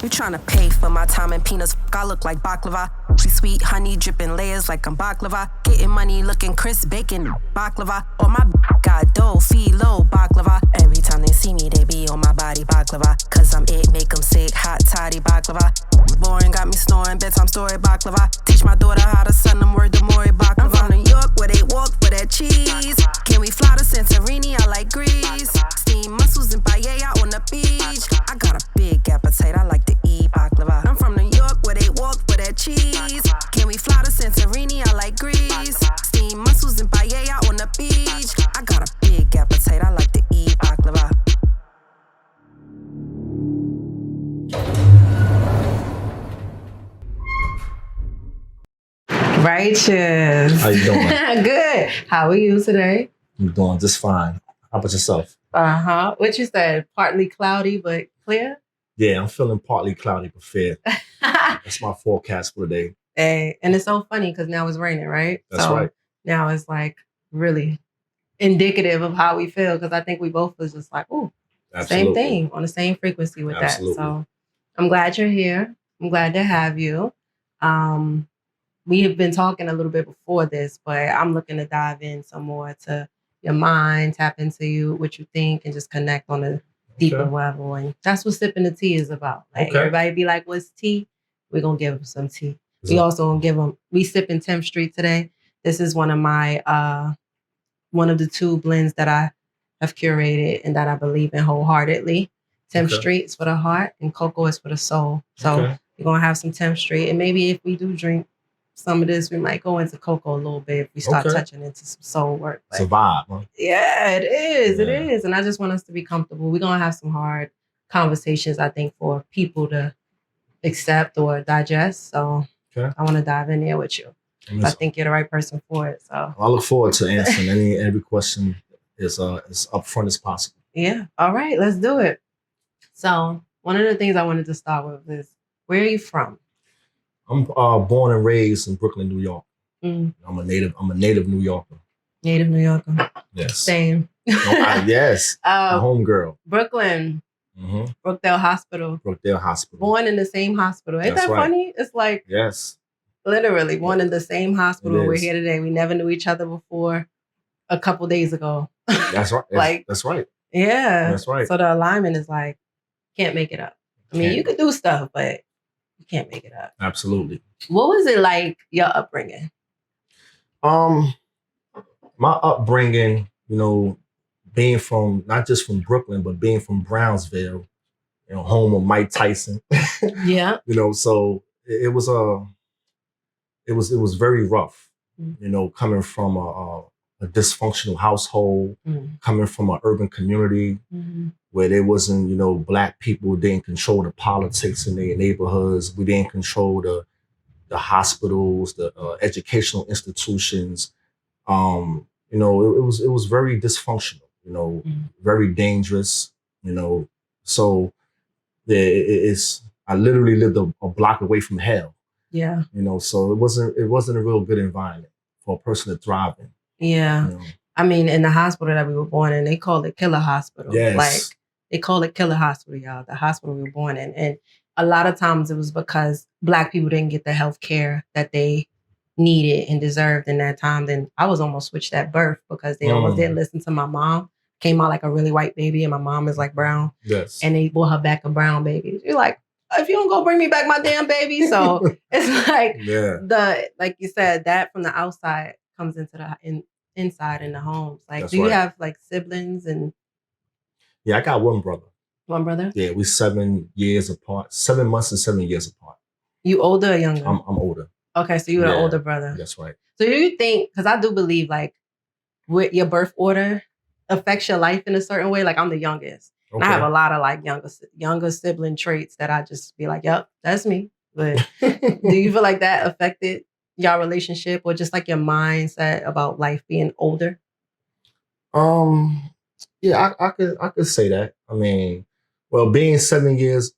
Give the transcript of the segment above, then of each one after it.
You tryna pay for my time and peanuts. I look like baklava. Sweet honey dripping layers like I'm baklava. Getting money looking crisp bacon baklava. Or my got dough, philo baklava. Every time they see me, they be on my body baklava. Cause I'm it, make them sick, hot toddy baklava. Boring, got me snoring, bedtime story baklava. Teach my daughter how to send them word to more baklava. I'm from New York where they walk for that cheese. Can we fly to Santorini? I like Greece. Steam mussels and paella on the beach. I got a big appetite, I like to eat baklava. I'm from New York where they walk for that cheese. Can we fly to Santorini? I like Greece. Steam mussels and paella on the beach. I got a big appetite, I like to eat baklava. Righteous. How you doing? Good. How are you today? I'm doing just fine. How about yourself? What you said? Partly cloudy but clear? Yeah, I'm feeling partly cloudy but fair. That's my forecast for the day. Hey, and it's so funny because now it's raining, right? That's right. Now it's like really indicative of how we feel because I think we both was just like, oh, same thing on the same frequency with that. So I'm glad you're here. I'm glad to have you. We have been talking a little bit before this, but I'm looking to dive in some more to your mind, tap into you, what you think, and just connect on a deeper level. And that's what sipping the tea is about. Like everybody be like, what's tea? We're going to give them some tea. We also going to give them, we sipping 10th Street today. This is one of my, one of the two blends that I have curated and that I believe in wholeheartedly. 10th Street is for the heart and cocoa is for the soul. So we're going to have some 10th Street. And maybe if we do drink some of this, we might go into cocoa a little bit if we start touching into some soul work. It's a vibe, huh? Yeah, it is. Yeah. It is. And I just want us to be comfortable. We're going to have some hard conversations, I think, for people to accept or digest. So I want to dive in there with you. I think you're the right person for it. So I look forward to answering every question as upfront as possible. Yeah. All right. Let's do it. So one of the things I wanted to start with is, where are you from? I'm born and raised in Brooklyn, New York. Mm. I'm a native New Yorker. Native New Yorker. Yes. Same. Yes. A homegirl. Brooklyn. Mm-hmm. Brookdale Hospital. Born in the same hospital. Ain't that funny? It's like literally born in the same hospital. We're here today. We never knew each other before a couple days ago. That's right. That's right. Yeah. That's right. So the alignment is like, can't make it up. I mean, you could do stuff, but you can't make it up. Absolutely. What was it like, your upbringing? My upbringing, being from, not just from Brooklyn, but being from Brownsville, home of Mike Tyson. Yeah. So it was very rough, coming from a dysfunctional household, coming from an urban community where there wasn't, Black people didn't control the politics in their neighborhoods. We didn't control the hospitals, the educational institutions. It was very dysfunctional, very dangerous, So I literally lived a block away from hell. Yeah. So it wasn't a real good environment for a person to thrive in. Yeah. I mean, in the hospital that we were born in, they call it Killer Hospital. Yes. Like, they call it Killer Hospital, y'all, the hospital we were born in. And a lot of times it was because Black people didn't get the health care that they needed and deserved in that time. Then I was almost switched at birth because they almost didn't listen to my mom. Came out like a really white baby and my mom is like brown. Yes. And they brought her back a brown baby. You're like, if you don't go bring me back my damn baby. So it's like, like you said, that from the outside comes into the inside in the homes. Like, do you have like siblings? And yeah, I got one brother. One brother? Yeah, we're 7 years apart. 7 months and 7 years apart. You older or younger? I'm older. Okay, so you're the older brother. That's right. So do you think, because I do believe like with your birth order affects your life in a certain way? Like, I'm the youngest. Okay. And I have a lot of like younger sibling traits that I just be like, yep, that's me. But do you feel like that affected your relationship or just like your mindset about life being older? Yeah, I could say that. I mean, well, being 7 years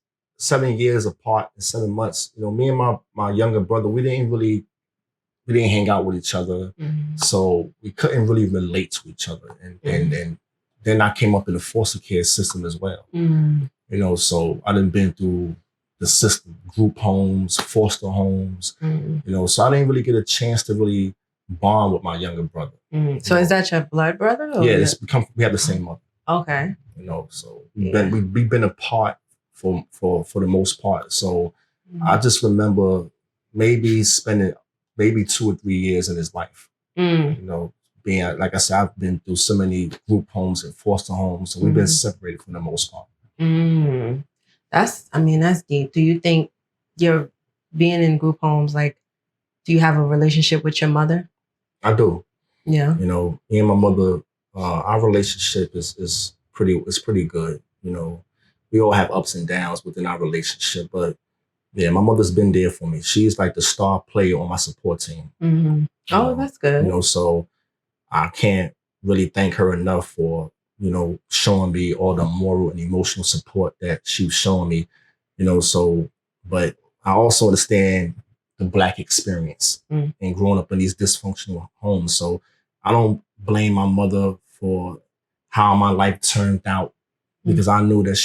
apart in 7 months, me and my younger brother, we didn't hang out with each other. Mm-hmm. So we couldn't really relate to each other. And then I came up in the foster care system as well. Mm-hmm. So I done been through the system, group homes, foster homes, you know, so I didn't really get a chance to really bond with my younger brother. So is that your blood brother? Or yeah, we have the same mother. Okay. You know, so we've been apart for the most part. So I just remember maybe spending 2 or 3 years in his life. You know, being, like I said, I've been through so many group homes and foster homes, so we've been separated for the most part. That's deep. Do you think you're being in group homes, like, do you have a relationship with your mother? I do. Yeah. You know, me and my mother, our relationship is pretty good. You know, we all have ups and downs within our relationship, but yeah, my mother's been there for me. She's like the star player on my support team. Oh, that's good. You know, so I can't really thank her enough for, you know, showing me all the moral and emotional support that she's showing me, you know, so, but I also understand the Black experience and growing up in these dysfunctional homes. So I don't blame my mother for how my life turned out because I knew that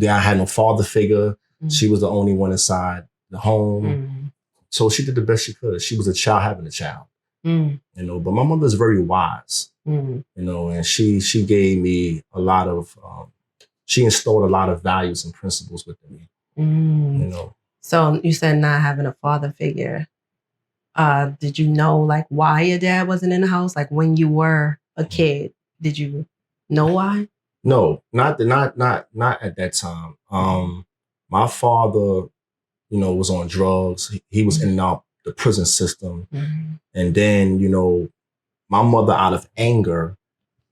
I had no father figure. She was the only one inside the home. So she did the best she could. She was a child having a child. You know, but my mother's very wise, you know, and she gave me a lot of, she installed a lot of values and principles within me, you know. So you said not having a father figure. Did you know like why your dad wasn't in the house? Like when you were a kid, did you know why? No, not at that time. My father, you know, was on drugs. He was in and out the prison system. And then, you know, my mother, out of anger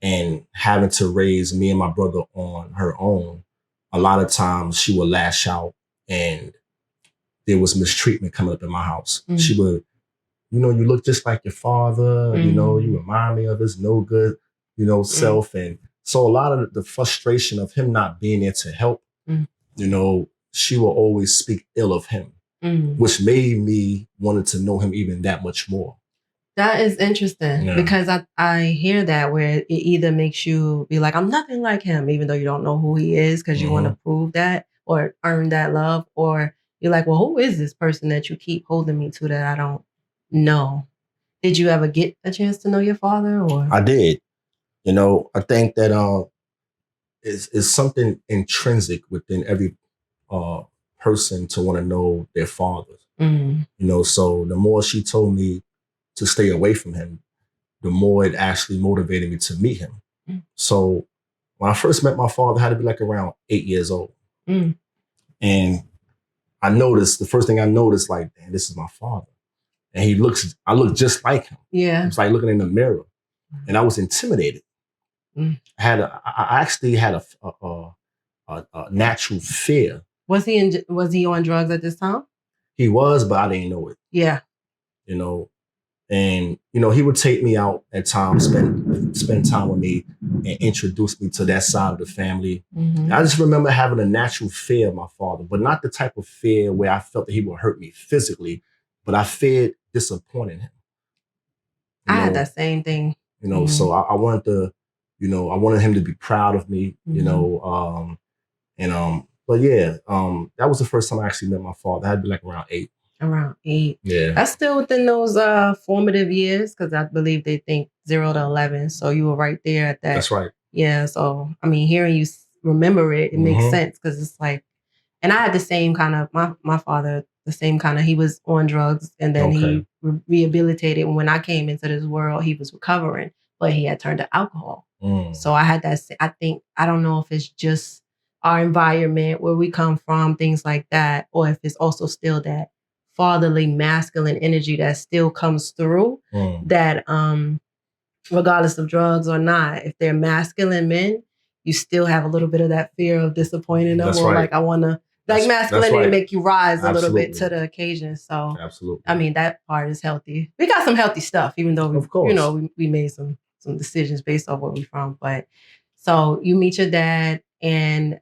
and having to raise me and my brother on her own, a lot of times she would lash out and there was mistreatment coming up in my house. She would, you know, you look just like your father, you know, you remind me of his no good, you know, self. And so a lot of the frustration of him not being there to help, you know, she will always speak ill of him, which made me wanted to know him even that much more. That is interesting because I hear that where it either makes you be like, I'm nothing like him, even though you don't know who he is because you want to prove that or earn that love, or you're like, well, who is this person that you keep holding me to that I don't know? Did you ever get a chance to know your father? Or I did. You know, I think that is something intrinsic within every person to want to know their fathers. You know, so the more she told me to stay away from him, the more it actually motivated me to meet him. So when I first met my father, I had to be like around 8 years old. And the first thing I noticed, like, man, this is my father. And I look just like him. Yeah. It's like looking in the mirror. And I was intimidated. I actually had a natural fear. Was he on drugs at this time? He was, but I didn't know it. Yeah. You know, and, you know, he would take me out at times, spend time with me and introduce me to that side of the family. I just remember having a natural fear of my father, but not the type of fear where I felt that he would hurt me physically, but I feared disappointing him. I had that same thing. You know, so I wanted to, you know, I wanted him to be proud of me, you know, but yeah, that was the first time I actually met my father. I had to be like around 8. Around 8. Yeah. That's still within those formative years because I believe they think 0 to 11. So you were right there at that. That's right. Yeah. So, I mean, hearing you remember it makes sense because it's like, and I had the same kind of, my father, the same kind of, he was on drugs and then he rehabilitated. When I came into this world, he was recovering, but he had turned to alcohol. So I had that, I don't know if it's just our environment, where we come from, things like that, or if it's also still that fatherly masculine energy that still comes through that regardless of drugs or not, if they're masculine men, you still have a little bit of that fear of disappointing them. Like I want to like masculinity make you rise a little bit to the occasion. So I mean, that part is healthy. We got some healthy stuff, even though we, you know, we made some decisions based off where we're from. But so you meet your dad, and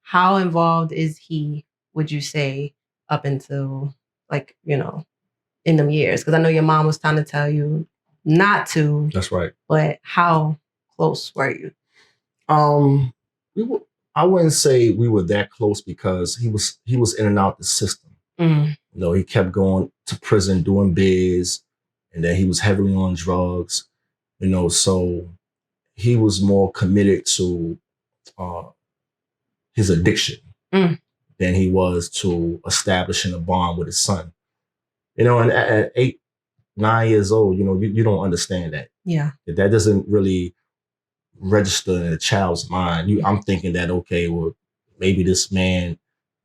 how involved is he, would you say, up until like, you know, in them years? Because I know your mom was trying to tell you not to. That's right. But how close were you? I I wouldn't say we were that close because he was in and out the system. You know, he kept going to prison doing biz, and then he was heavily on drugs. You know, so he was more committed to his addiction than he was to establishing a bond with his son. You know, and at 8, 9 years old, you know, you don't understand that. Yeah. That doesn't really register in a child's mind. I'm thinking that, okay, well, maybe this man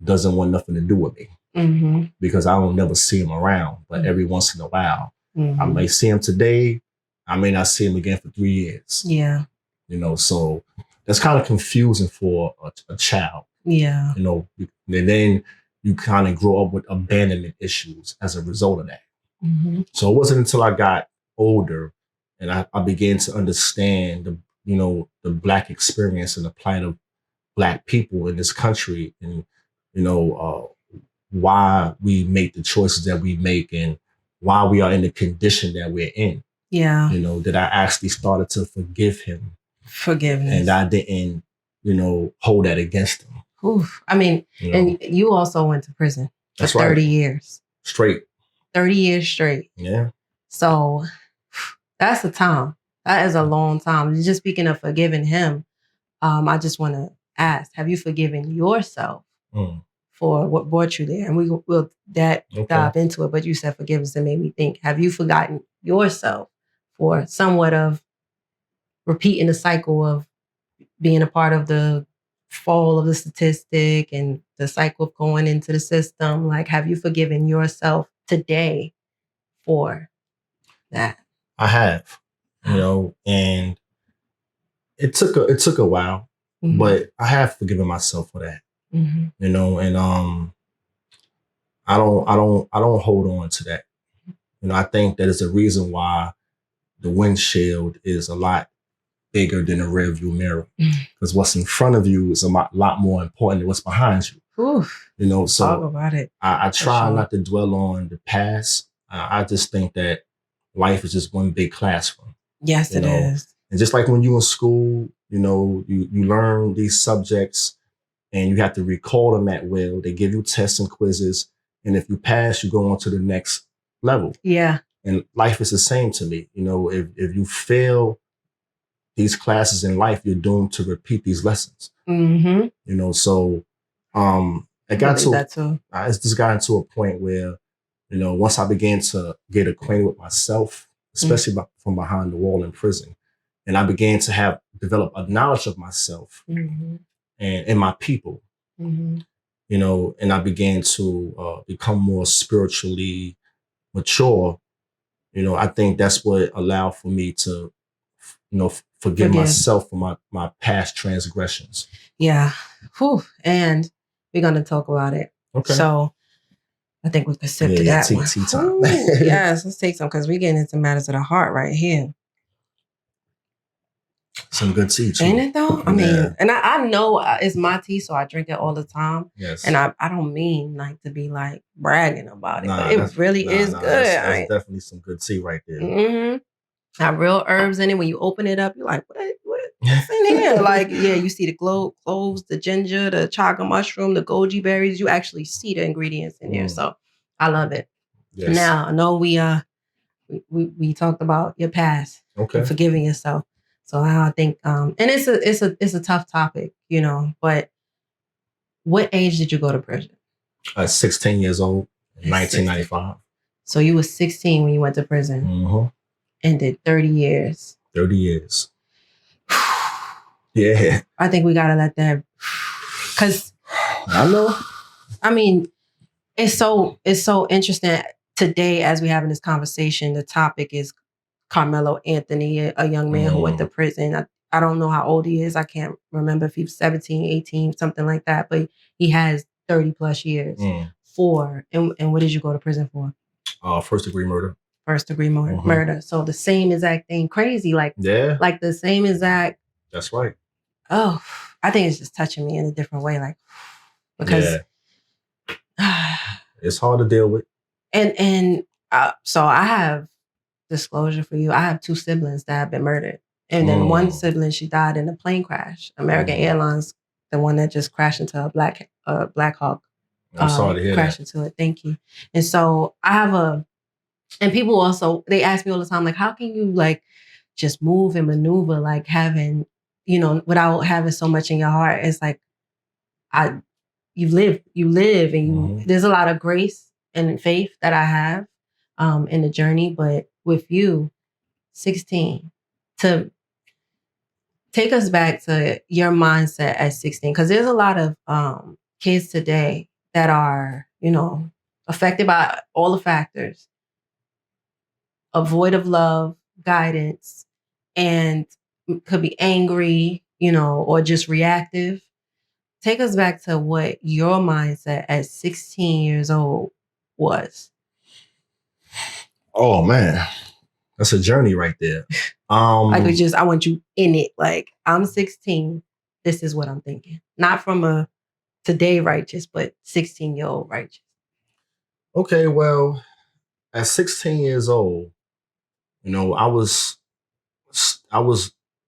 doesn't want nothing to do with me because I don't never see him around. But every once in a while, I may see him today. I may not see him again for 3 years. Yeah. You know, so that's kind of confusing for a child. Yeah. You know, and then you kind of grow up with abandonment issues as a result of that. So it wasn't until I got older and I began to understand the Black experience and the plight of Black people in this country, and why we make the choices that we make and why we are in the condition that we're in. Yeah. You know, that I actually started to forgive him. Forgiveness. And I didn't, hold that against him. Oof. I mean, and you also went to prison for 30 years. Straight. 30 years straight. Yeah. So that's a time. That is a long time. Just speaking of forgiving him, I just want to ask, have you forgiven yourself for what brought you there? And we'll dive into it, but you said forgiveness and made me think, have you forgotten yourself for somewhat of repeating the cycle of being a part of the fall of the statistic and the cycle of going into the system? Like, have you forgiven yourself today for that? I have, and it took a while, but I have forgiven myself for that. And I don't hold on to that. I think that is the reason why the windshield is a lot bigger than the rearview mirror, because what's in front of you is a lot more important than what's behind you. Oof. So talk about it. I try not to dwell on the past. I just think that life is just one big classroom. Yes, it is. And just like when you in school, you learn these subjects and you have to recall them at will. They give you tests and quizzes, and if you pass, you go on to the next level. Yeah. And life is the same to me. If you fail these classes in life, you're doomed to repeat these lessons. So it got it's just gotten to a point where, once I began to get acquainted with myself, especially from behind the wall in prison, and I began to develop a knowledge of myself and my people, and I began to become more spiritually mature. I think that's what allowed for me to, forgive myself for my past transgressions. Yeah. Whew. And we're going to talk about it. Okay. So I think we could sip to that one. Time. Yes, let's take some, because we're getting into matters of the heart right here. Some good tea, too. Ain't it, though? I mean, and I know it's my tea, so I drink it all the time. Yes. And I don't mean to be bragging about it, but it really is good. That's definitely some good tea right there. Got real herbs in it. When you open it up, you're like, what's in here? You see the cloves, the ginger, the chaga mushroom, the goji berries. You actually see the ingredients in there. So I love it. Yes. Now, I know we talked about your past and forgiving yourself. So I think, and it's a tough topic, but what age did you go to prison? 16 years old, 1995. So you were 16 when you went to prison and did 30 years. 30 years. Yeah. I think we got to let that, because I know. I mean, it's so interesting today as we're having this conversation. The topic is Karmelo Anthony, a young man who went to prison. I don't know how old he is. I can't remember if he was 17, 18, something like that. But he has 30 plus years for. And what did you go to prison for? First degree murder. First degree murder. So the same exact thing. Crazy. Like the same exact. That's right. Oh, I think it's just touching me in a different way. Because it's hard to deal with. And so I have disclosure for you. I have 2 siblings that have been murdered. And then one sibling, she died in a plane crash. American Airlines the one that just crashed into a Black Hawk. I'm sorry to hear crashed into it. Thank you. And so I have and people also, they ask me all the time, like, how can you like just move and maneuver, like having, without having so much in your heart? It's like, you live and there's a lot of grace and faith that I have in the journey. But with you, 16, to take us back to your mindset at 16, because there's a lot of kids today that are, affected by all the factors, void of love, guidance, and could be angry, or just reactive. Take us back to what your mindset at 16 years old was. Oh man, that's a journey right there. I want you in it. Like, I'm 16. This is what I'm thinking. Not from a today Righteous, but 16-year-old Righteous. Okay, well, at 16 years old, I was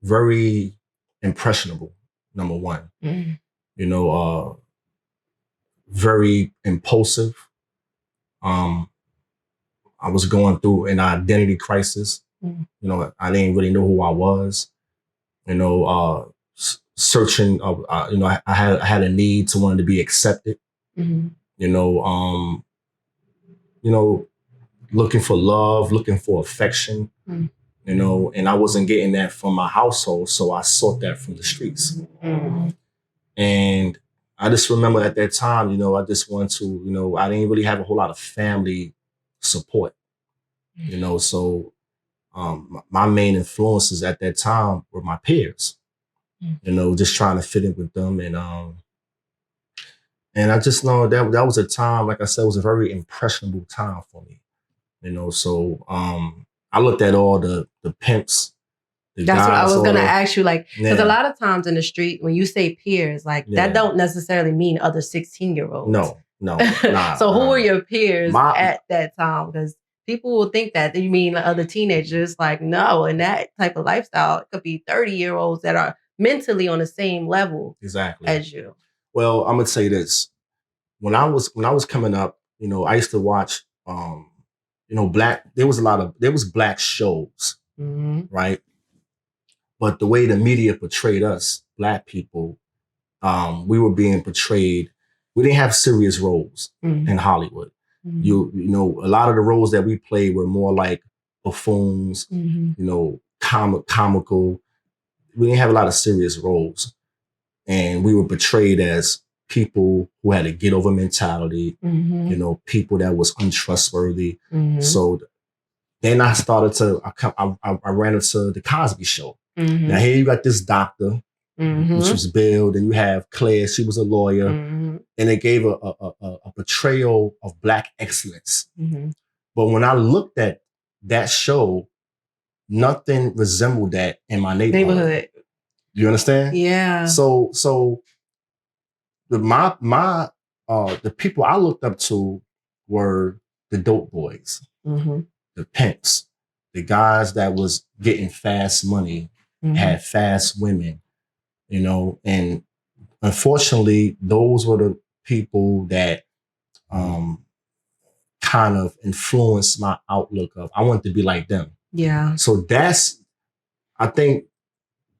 very impressionable. Number one, very impulsive. I was going through an identity crisis. I didn't really know who I was. Searching. I had a need to want to be accepted. Looking for love, looking for affection. And I wasn't getting that from my household, so I sought that from the streets. And I just remember at that time, I just wanted to, I didn't really have a whole lot of family support. So my main influences at that time were my peers. Just trying to fit in with them, and I just know that was a time, like I said, it was a very impressionable time for me. So I looked at all the pimps. That's what I was going to ask you, like, because a lot of times in the street, when you say peers, like that don't necessarily mean other 16-year-olds. No, nah. So who were your peers at that time? Because people will think that you mean other teenagers. Like, no, in that type of lifestyle, it could be 30-year-olds that are mentally on the same level as you. Well, I'm gonna say this: when I was coming up, I used to watch, there was black shows, right? But the way the media portrayed us, black people, we were being portrayed. We didn't have serious roles in Hollywood. A lot of the roles that we played were more like buffoons, comical. We didn't have a lot of serious roles, and we were portrayed as people who had a get over mentality. People that was untrustworthy. So then I started to. I ran into the Cosby Show. Now here you got this doctor, which was Bill. Then you have Claire. She was a lawyer, and it gave a portrayal of black excellence. But when I looked at that show, nothing resembled that in my neighborhood. You understand? Yeah. So the people I looked up to were the dope boys, the pimps, the guys that was getting fast money, had fast women, and unfortunately, those were the people that kind of influenced my outlook of I wanted to be like them. Yeah. So I think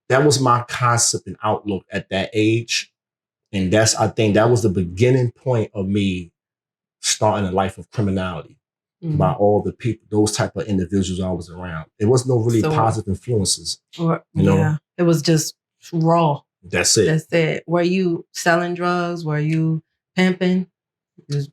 that was my concept and outlook at that age. And I think that was the beginning point of me starting a life of criminality by all the people, those type of individuals I was around. It was no really positive influences. Yeah. It was just raw. That's it. Were you selling drugs? Were you pimping?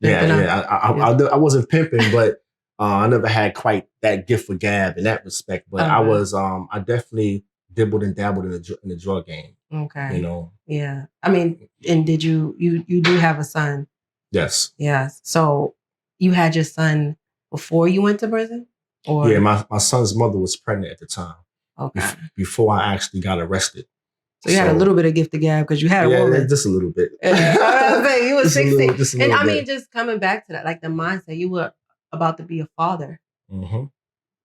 I wasn't pimping, but I never had quite that gift for gab in that respect. But I was, I definitely dibbled and dabbled in the drug game. Okay. Yeah. I mean, and did you do have a son? Yes. Yes. So you had your son before you went to prison? Or? Yeah, my son's mother was pregnant at the time. Okay. Before I actually got arrested. So you had a little bit of gift of gab because you had a woman. Just a little bit. You were 16. And I mean, just coming back to that, like the mindset, you were about to be a father.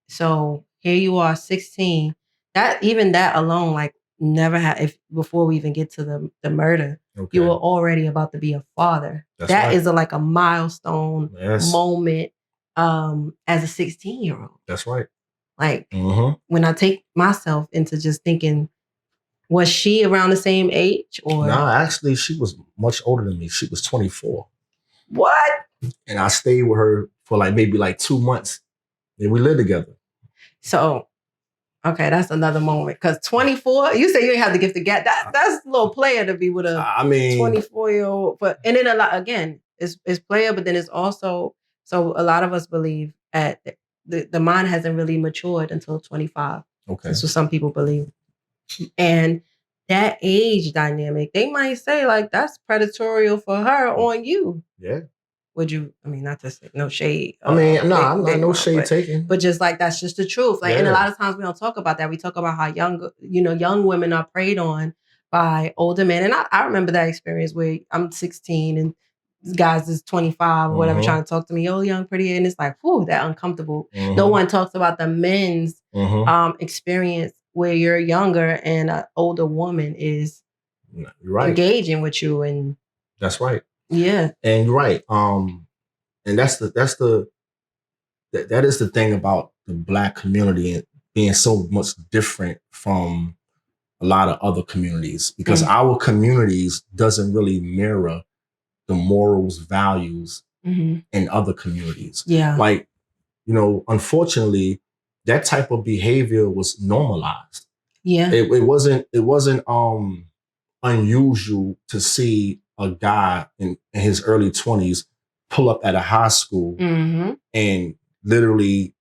So here you are, 16. That alone, like never had, before we even get to the murder, you were already about to be a father. That is like a milestone moment as a 16-year-old. That's right. Like when I take myself into just thinking, was she around the same age or? No, actually she was much older than me. She was 24. What? And I stayed with her for maybe 2 months. And we lived together. So, okay, that's another moment. Because 24, you say you ain't have the gift to get that. That's a little player to be with a 24-year-old. But and then a lot again, it's player, but then it's also, so a lot of us believe at the mind hasn't really matured until 25. Okay. That's what some people believe. And that age dynamic, they might say that's predatorial for her on you. Yeah. Would you, not to say no shade. I'm not no shade taking. But just that's just the truth. And a lot of times we don't talk about that. We talk about how young women are preyed on by older men. And I remember that experience where I'm 16 and guys is 25 or whatever trying to talk to me, oh, young, pretty. And it's whew, that uncomfortable. No one talks about the men's experience where you're younger and an older woman is engaging with you. And that's right. Yeah. And you're right. And that is the thing about the Black community and being so much different from a lot of other communities, because our communities doesn't really mirror the morals, values in other communities. Yeah. Unfortunately, that type of behavior was normalized. Yeah. It wasn't unusual to see a guy in his early 20s pull up at a high school and literally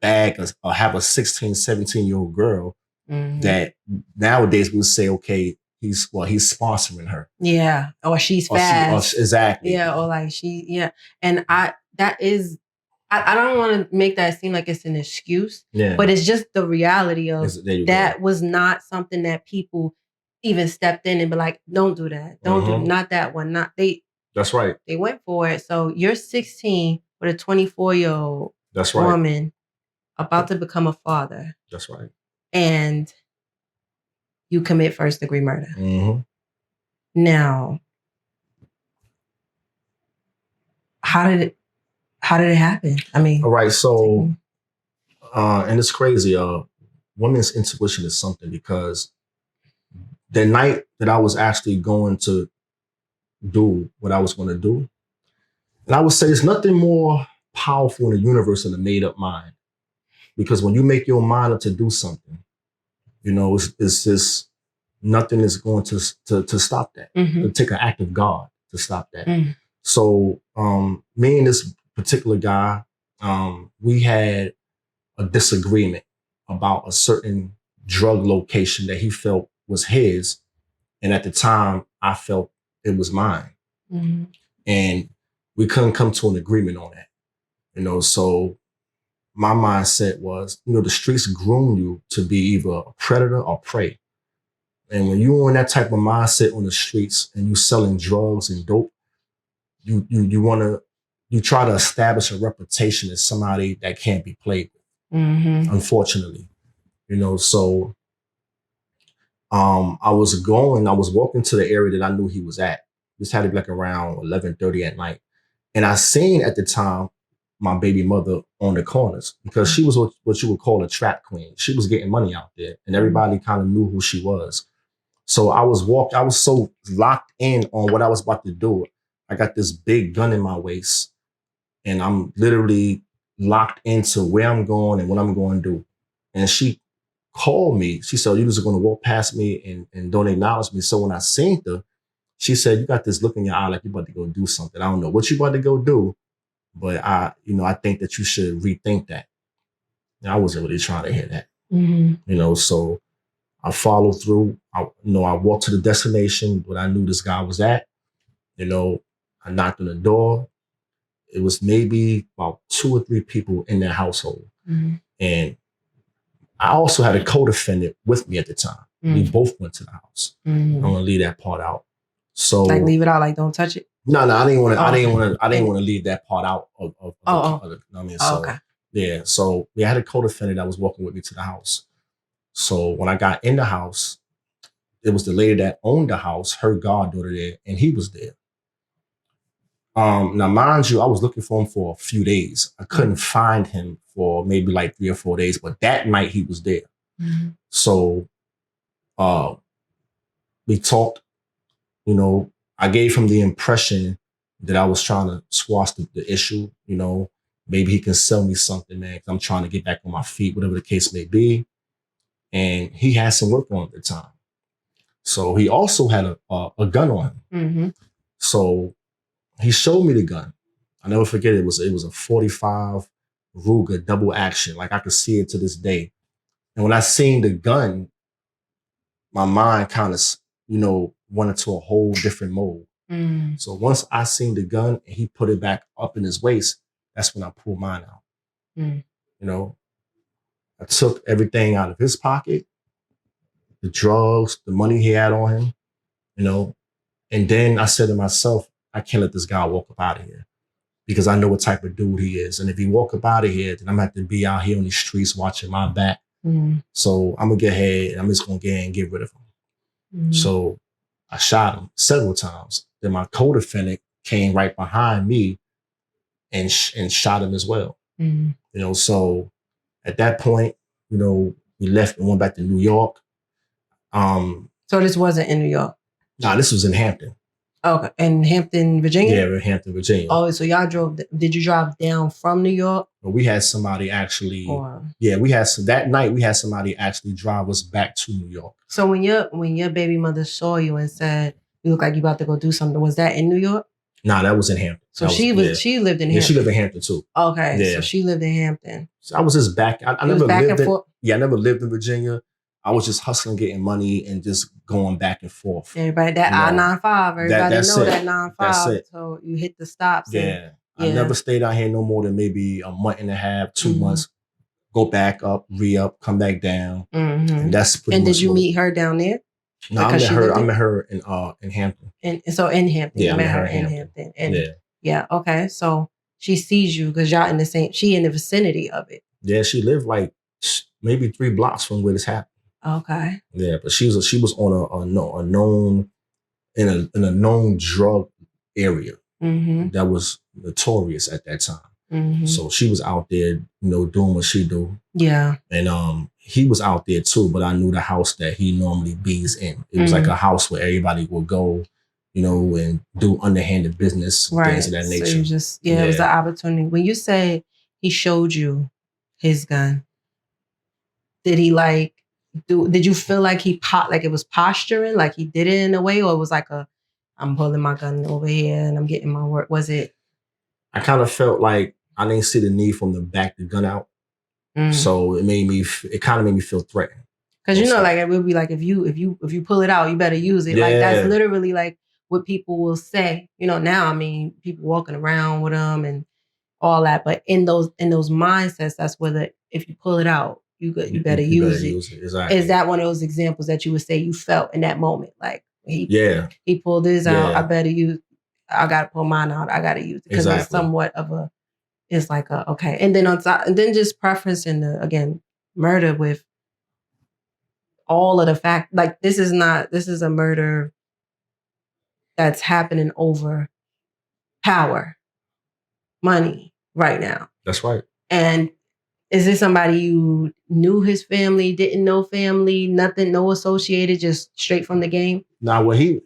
bag or have a 16, 17-year-old girl that nowadays we would say, okay, he's sponsoring her. Yeah. Or she's fast. Exactly. Yeah. Or And I don't want to make that seem like it's an excuse, but it's just the reality of that was not something that people even stepped in and be like, don't do that. Don't do not that one. Not they. That's right. They went for it. So you're 16 with a 24-year-old woman about to become a father. That's right. And you commit first-degree murder. Now, how did it happen? All right. So, and it's crazy. Women's intuition is something, because the night that I was actually going to do what I was going to do, and I would say there's nothing more powerful in the universe than a made-up mind. Because when you make your mind up to do something, it's just nothing is going to stop that. It'll take an act of God to stop that. So me and this particular guy, we had a disagreement about a certain drug location that he felt was his. And at the time, I felt it was mine. And we couldn't come to an agreement on that. So my mindset was, the streets groom you to be either a predator or prey. And when you're in that type of mindset on the streets and you selling drugs and dope, you try to establish a reputation as somebody that can't be played with. Unfortunately, so I was walking to the area that I knew he was at. This had to be around 11:30 at night. And I seen at the time my baby mother on the corners, because she was what you would call a trap queen. She was getting money out there and everybody kind of knew who she was. So I was so locked in on what I was about to do. I got this big gun in my waist and I'm literally locked into where I'm going and what I'm going to do. And she called me. She said, "You just going to walk past me and don't acknowledge me." So when I seen her, she said, "You got this look in your eye like you about to go do something. I don't know what you about to go do, but I think that you should rethink that." And I wasn't really trying to hear that. So I followed through. I walked to the destination where I knew this guy was at. I knocked on the door. It was maybe about 2 or 3 people in their household. And I also had a co-defendant with me at the time. We both went to the house. I'm gonna leave that part out. So leave it out, don't touch it. No, I didn't want to. I didn't want to leave that part out of okay. Yeah. So we had a co-defendant that was walking with me to the house, So when I got in the house, it was the lady that owned the house, her goddaughter there, and he was there. Now, mind you, I was looking for him for a few days. I couldn't find him for maybe like 3 or 4 days, but that night he was there. Mm-hmm. So we talked, you know, I gave him the impression that I was trying to squash the issue, you know, maybe he can sell me something, man, because I'm trying to get back on my feet, whatever the case may be. And he had some work on at the time. So he also had a gun on him. Mm-hmm. So he showed me the gun. I'll never forget it. It was a 45 Ruger double action. Like I could see it to this day. And when I seen the gun, my mind kind of, you know, went into a whole different mode. Mm. So once I seen the gun and he put it back up in his waist, that's when I pulled mine out. Mm. You know, I took everything out of his pocket, the drugs, the money he had on him, you know, and then I said to myself, I can't let this guy walk up out of here because I know what type of dude he is. And if he walk up out of here, then I'm going to have to be out here on the streets watching my back. Mm. So I'm going to get ahead and I'm just going to get ahead and get rid of him. Mm. So I shot him several times. Then my co-defendant came right behind me and shot him as well. Mm. You know, so at that point, you know, we left and went back to New York. So this wasn't in New York? No, this was in Hampton. Okay, in Hampton, Virginia? Yeah, in Hampton, Virginia. Oh, so y'all did you drive down from New York? Well, we had somebody actually, that night we had somebody actually drive us back to New York. So when your baby mother saw you and said, you look like you about to go do something, was that in New York? Nah, that was in Hampton. So she lived in Hampton? Yeah, she lived in Hampton too. Okay, yeah. So she lived in Hampton. So I was just back. I never lived in, I never lived in Virginia. I was just hustling, getting money, and just going back and forth. Everybody, that I-95, everybody know that 95. So you hit the stops. Yeah. I never stayed out here no more than maybe a month and a half, 2 months. Go back up, re-up, come back down. Mm-hmm. And that's pretty much. And did you meet her down there? No, I met her in Hampton. And so in Hampton, you met her in Hampton. And yeah, okay. So she sees you because y'all in the same. She in the vicinity of it. Yeah, she lived like maybe 3 blocks from where this happened. Okay. Yeah, but she was on a known drug area that was notorious at that time. Mm-hmm. So she was out there, you know, doing what she do. Yeah. And he was out there too, but I knew the house that he normally bees in. It was like a house where everybody would go, you know, and do underhanded business, things of that nature. So you just it was the opportunity. When you say he showed you his gun, did he did you feel like like it was posturing, like he did it in a way, or it was like I'm pulling my gun over here and I'm getting my work? Was it? I kind of felt like I didn't see the need for him to back the gun out. So it kind of made me feel threatened. Because you know, like it would be like if you pull it out, you better use it. Yeah. Like that's literally like what people will say. You know, now I mean, people walking around with them and all that, but in those mindsets, that's where if you pull it out, you better use it. Exactly. Is that one of those examples that you would say you felt in that moment? Like he pulled his out, I better use. I gotta pull mine out. I gotta use it because it's somewhat of it's like okay. And then on top, and then just preferencing the murder with all of the fact, like this is a murder that's happening over power, money right now. That's right. And is this somebody you knew his family, didn't know family, nothing, no associated, just straight from the game? Nah, well, he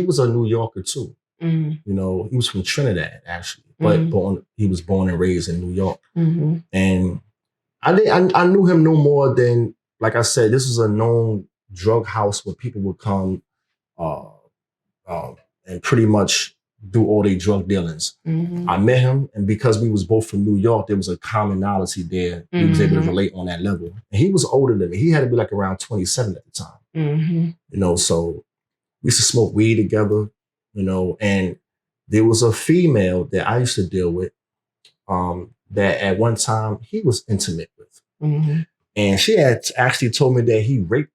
was a New Yorker too. Mm-hmm. You know, he was from Trinidad actually, but he was born and raised in New York. Mm-hmm. And I knew him no more than, like I said, this was a known drug house where people would come and pretty much do all their drug dealings. Mm-hmm. I met him, and because we was both from New York, there was a commonality there. Mm-hmm. He was able to relate on that level. And he was older than me. He had to be like around 27 at the time. Mm-hmm. You know, so we used to smoke weed together, you know, and there was a female that I used to deal with that at one time he was intimate with. Mm-hmm. And she had actually told me that he raped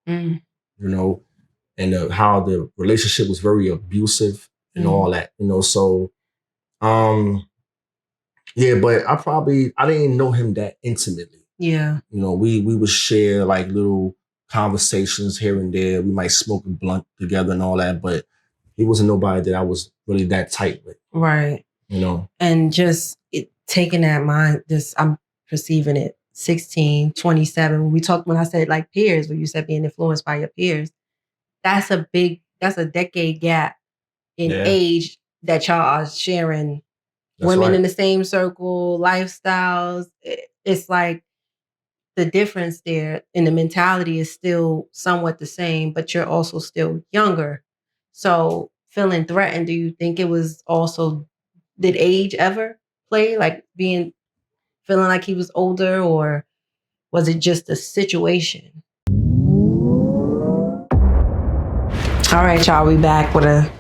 her, you know, and how the relationship was very abusive and all that, you know. So, but I didn't know him that intimately. Yeah. You know, we would share like little conversations here and there. We might smoke a blunt together and all that, but he wasn't nobody that I was really that tight with. Right. You know? And just taking that mind, I'm perceiving it 16, 27. When I said like peers, when you said being influenced by your peers, that's a decade gap in age that y'all are sharing. That's women right. In the same circle, lifestyles. It's like the difference there in the mentality is still somewhat the same, but you're also still younger. So feeling threatened, do you think it was also, did age ever play? Like feeling like he was older, or was it just a situation? All right, y'all, we back with a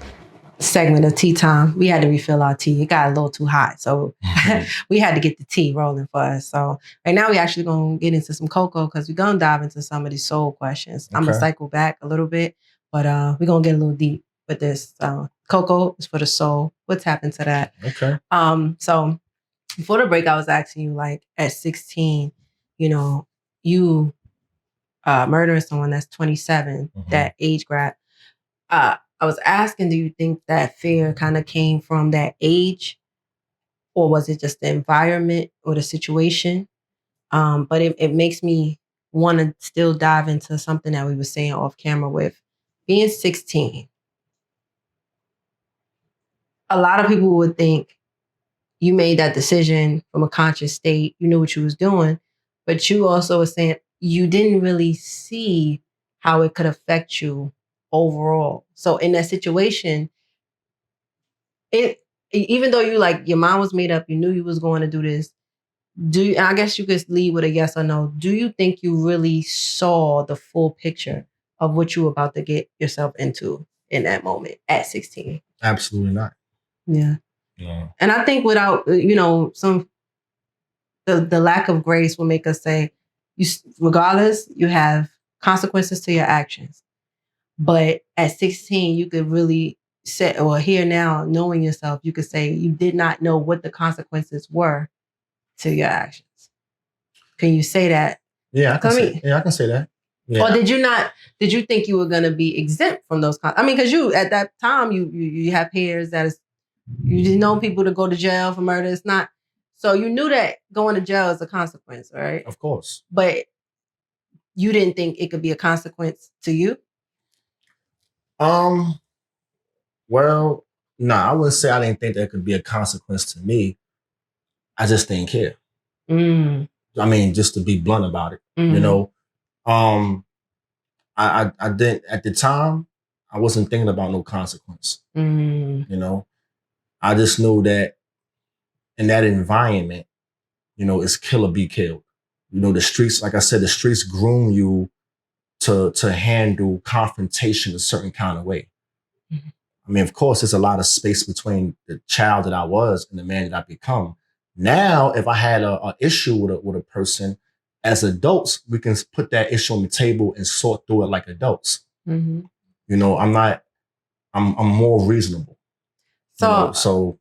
segment of tea time. We had to refill our tea. It got a little too hot, so we had to get the tea rolling for us. So right now we actually gonna get into some cocoa because we're gonna dive into some of these soul questions. Okay. I'm gonna cycle back a little bit, but we're gonna get a little deep with this. Cocoa is for the soul. What's happened to that? Okay. So before the break, I was asking you, like at 16, you know, you murdering someone that's 27, that age gap. I was asking, do you think that fear kind of came from that age, or was it just the environment or the situation? But it makes me want to still dive into something that we were saying off camera with being 16. A lot of people would think you made that decision from a conscious state. You knew what you was doing, but you also were saying you didn't really see how it could affect you overall. So in that situation, even though your mind was made up, you knew you was going to do this. I guess you could lead with a yes or no. Do you think you really saw the full picture of what you were about to get yourself into in that moment at 16? Absolutely not. Yeah. And I think without, the lack of grace will make us say, regardless, you have consequences to your actions. But at 16, you could really say, or here now, knowing yourself, you could say you did not know what the consequences were to your actions. Can you say that? Yeah, I can say that. Yeah. Or did you think you were going to be exempt from those? Because you, at that time, you have peers you didn't know people to go to jail for murder. It's not, so you knew that going to jail is a consequence, right? Of course. But you didn't think it could be a consequence to you? Well, no, I wouldn't say I didn't think that could be a consequence to me. I just didn't care. Just to be blunt about it, I didn't, at the time, I wasn't thinking about no consequence. I just knew that in that environment, it's kill or be killed. The streets, like I said, the streets groom you to handle confrontation a certain kind of way. Of course, there's a lot of space between the child that I was and the man that I become. Now, if I had a issue with a person, as adults, we can put that issue on the table and sort through it like adults. I'm more reasonable. So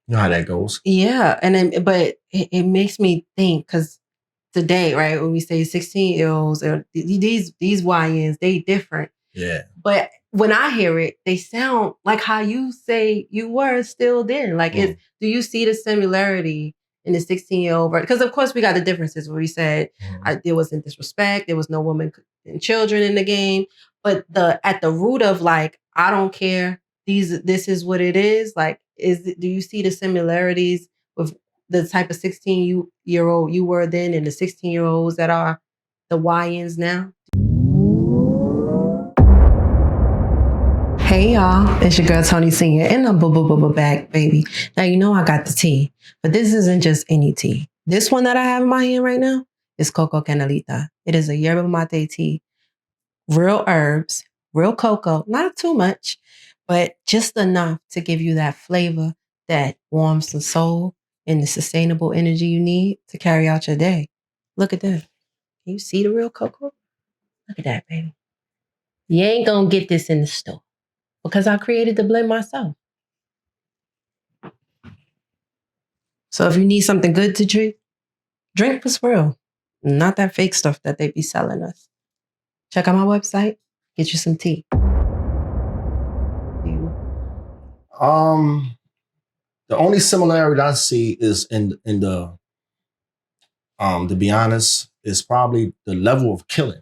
you know how that goes. Yeah. But it makes me think, because today, right, when we say 16-year-olds, or these YNs, they different. Yeah. But when I hear it, they sound like how you say you were still then. Like, do you see the similarity in the 16-year-old? Because of course we got the differences where we said there wasn't disrespect, there was no women and children in the game. But at the root of like, I don't care, this is what it is. Like, do you see the similarities with the type of 16-year-old you were then and the 16-year-olds that are the YNs now? Hey y'all, it's your girl Toni Sr. and I'm back, baby. Now I got the tea, but this isn't just any tea. This one that I have in my hand right now is Coco Canelita. It is a yerba mate tea. Real herbs, real cocoa, not too much, but just enough to give you that flavor that warms the soul and the sustainable energy you need to carry out your day. Look at that. Can you see the real cocoa? Look at that, baby. You ain't gonna get this in the store, because I created the blend myself. So if you need something good to drink what's real. Not that fake stuff that they be selling us. Check out my website. Get you some tea. The only similarity I see is in the to be honest, is probably the level of killing.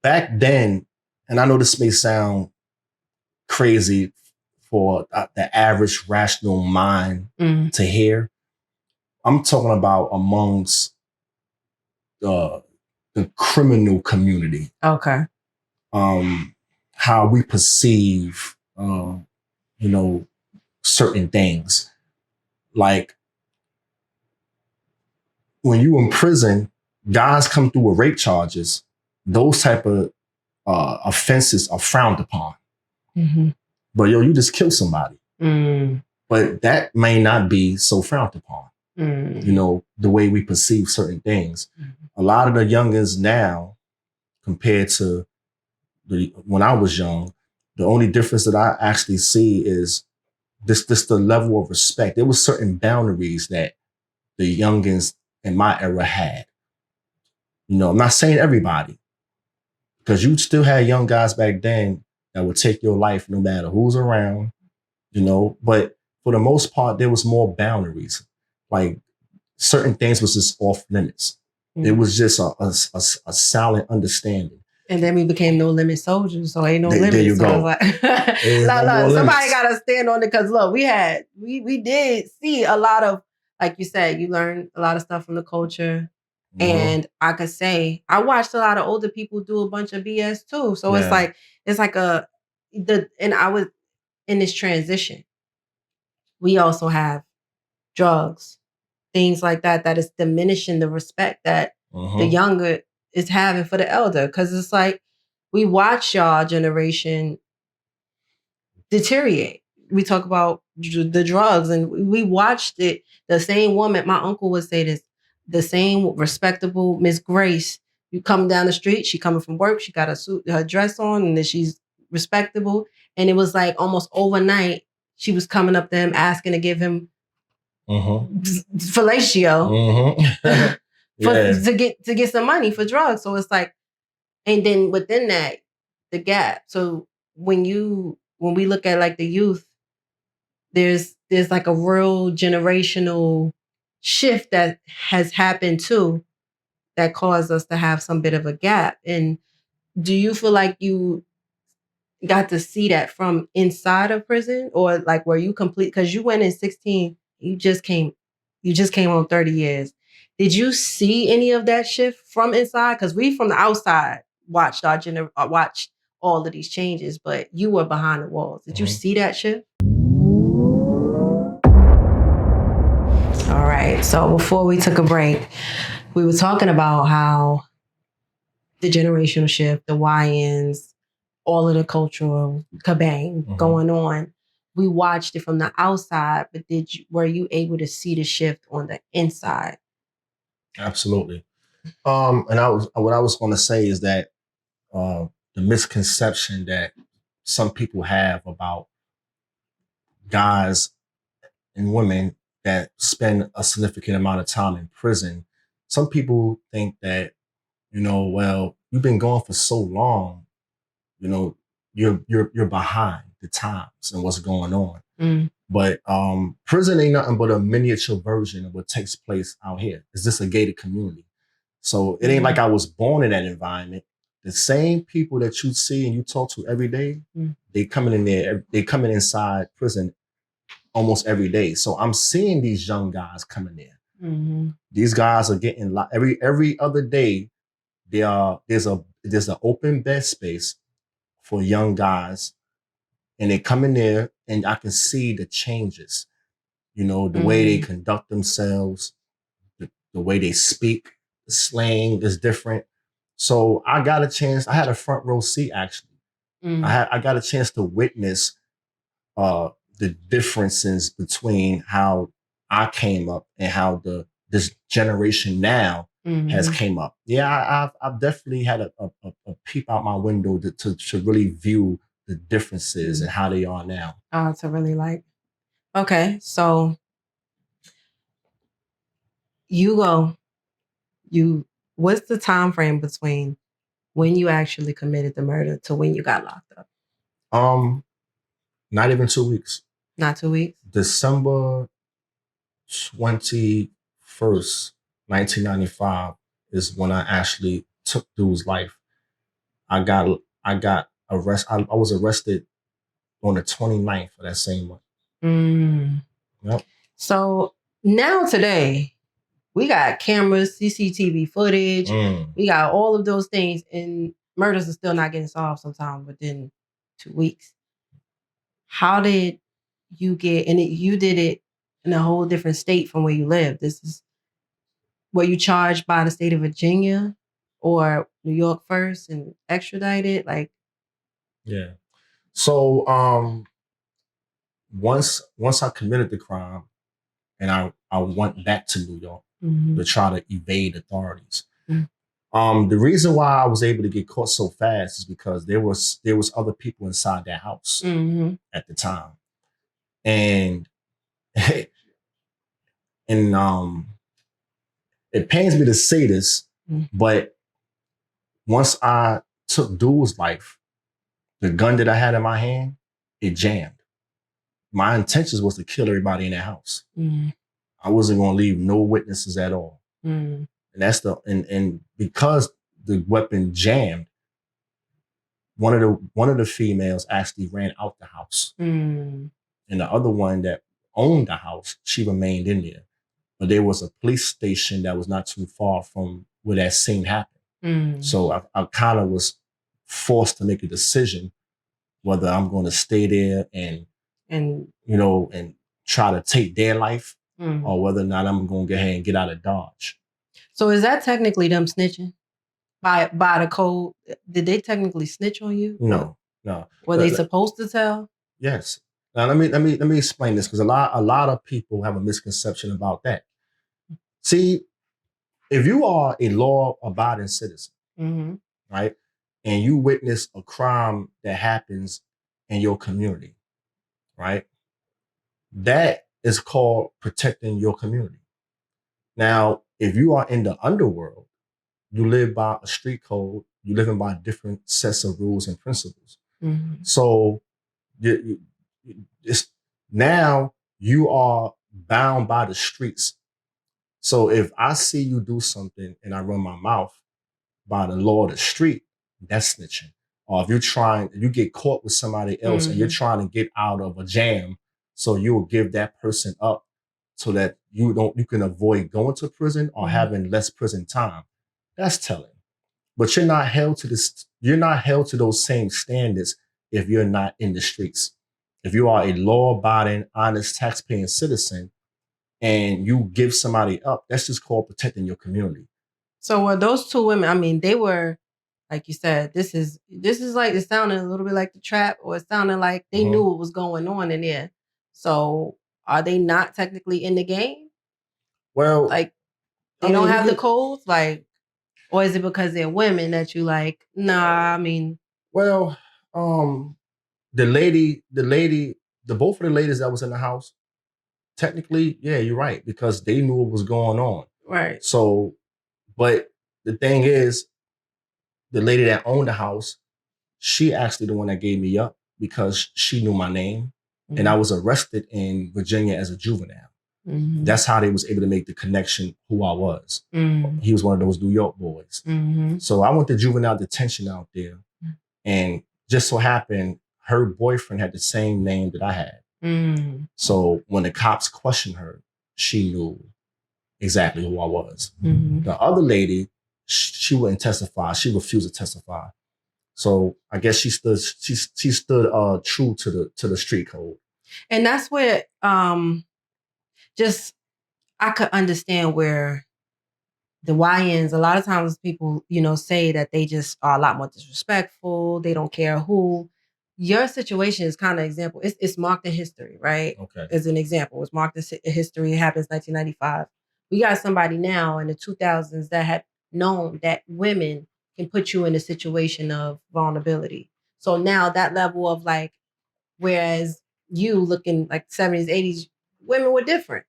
Back then, and I know this may sound crazy for the average rational mind to hear. I'm talking about amongst the criminal community. Okay. How we perceive, certain things. Like when you in prison, guys come through with rape charges. Those type of offenses are frowned upon. Mm-hmm. But you just killed somebody. But that may not be so frowned upon. The way we perceive certain things. A lot of the youngins now, compared to when I was young, the only difference that I actually see is this the level of respect. There was certain boundaries that the youngins in my era had. I'm not saying everybody, because you still had young guys back then that would take your life no matter who's around, but for the most part, there was more boundaries. Like certain things was just off limits. It was just a silent understanding. And then we became no limit soldiers, so ain't no limits. There you go. Like, somebody got to stand on it, because look, we did see a lot of, like you said, you learned a lot of stuff from the culture. And I could say I watched a lot of older people do a bunch of BS too. So it's like and I was in this transition. We also have drugs, things like that is diminishing the respect that the younger is having for the elder. Because it's like we watch y'all generation deteriorate. We talk about the drugs, and we watched it. The same woman, my uncle would say this, the same respectable Miss Grace, you come down the street, she coming from work, she got a suit, her dress on, and then she's respectable. And it was like almost overnight, she was coming up to him asking to give him fellatio to get some money for drugs. So it's like, and then within that, the gap. So when we look at like the youth, there's like a real generational shift that has happened too, that caused us to have some bit of a gap. And do you feel like you got to see that from inside of prison, or like were you complete? Because you went in 16, you just came on 30 years. Did you see any of that shift from inside? Because we from the outside watched watched all of these changes, but you were behind the walls. Did you see that shift? All right. So before we took a break, we were talking about how the generational shift, the YNs, all of the cultural kabang going on. We watched it from the outside, but were you able to see the shift on the inside? Absolutely. And what I was going to say is that the misconception that some people have about guys and women that spend a significant amount of time in prison. Some people think that, well, you've been gone for so long, you're behind the times and what's going on. But prison ain't nothing but a miniature version of what takes place out here. It's just a gated community. So it ain't like I was born in that environment. The same people that you see and you talk to every day, they coming inside prison almost every day. So I'm seeing these young guys coming in. These guys are getting every other day. There's an open bed space for young guys, and they come in there, and I can see the changes. The way they conduct themselves, the way they speak, the slang is different. So I got a chance. I had a front row seat actually. I got a chance to witness the differences between how I came up and how this generation now has came up. Yeah, I've definitely had a peep out my window to really view the differences and how they are now. To really like. Okay, so what's the time frame between when you actually committed the murder to when you got locked up? Not even 2 weeks. Not 2 weeks? December 21st, 1995 is when I actually took dude's life. I got arrested. I was arrested on the 29th of that same month. Yep. So now today, we got cameras, CCTV footage. We got all of those things, and murders are still not getting solved sometimes within 2 weeks. How did you get, and you did it in a whole different state from where you live. Were you charged by the state of Virginia or New York first and extradited? Like, yeah. So once I committed the crime and I went back to New York to try to evade authorities. The reason why I was able to get caught so fast is because there was other people inside that house at the time. And it pains me to say this, but once I took dude's life, the gun that I had in my hand, it jammed. My intentions was to kill everybody in that house. I wasn't going to leave no witnesses at all. And that's and because the weapon jammed, one of the females actually ran out the house. And the other one that owned the house, she remained in there. But there was a police station that was not too far from where that scene happened. So I kind of was forced to make a decision whether I'm going to stay there and try to take their life or whether or not I'm going to go ahead and get out of Dodge. So is that technically them snitching by the code? Did they technically snitch on you? No. Were they supposed to tell? Yes. Now let me explain this because a lot of people have a misconception about that. See, if you are a law-abiding citizen, right, and you witness a crime that happens in your community, right, that is called protecting your community. Now, if you are in the underworld, you live by a street code, you live by different sets of rules and principles. So now you are bound by the streets. So if I see you do something and I run my mouth by the law of the street, that's snitching. Or if you get caught with somebody else and you're trying to get out of a jam, so you will give that person up so that you can avoid going to prison or having less prison time. That's telling. But you're not held to those same standards if you're not in the streets. If you are a law-abiding, honest, tax-paying citizen and you give somebody up, that's just called protecting your community. So were those two women, I mean, they were, like you said, this is like, it sounded a little bit like The Trap, or it sounded like they knew what was going on in there. So are they not technically in the game? Well, like they don't have the codes, like, or is it because they're women that you like? Nah, I mean. Well, both of the ladies that was in the house, technically, yeah, you're right, because they knew what was going on. Right. So, but the thing is, the lady that owned the house, she actually the one that gave me up because she knew my name. And I was arrested in Virginia as a juvenile. That's how they was able to make the connection who I was. He was one of those New York boys. So I went to juvenile detention out there. And just so happened, her boyfriend had the same name that I had. So when the cops questioned her, she knew exactly who I was. The other lady, she wouldn't testify. She refused to testify. So I guess she stood true to the street code. And that's where just I could understand where the YNs, a lot of times people, say that they just are a lot more disrespectful. They don't care who. Your situation is kind of example. It's marked in history, right? Okay. As an example, it's marked in history. It happens 1995. We got somebody now in the 2000s that had known that women can put you in a situation of vulnerability. So now that level of like, whereas you looking like 70s, 80s, women were different.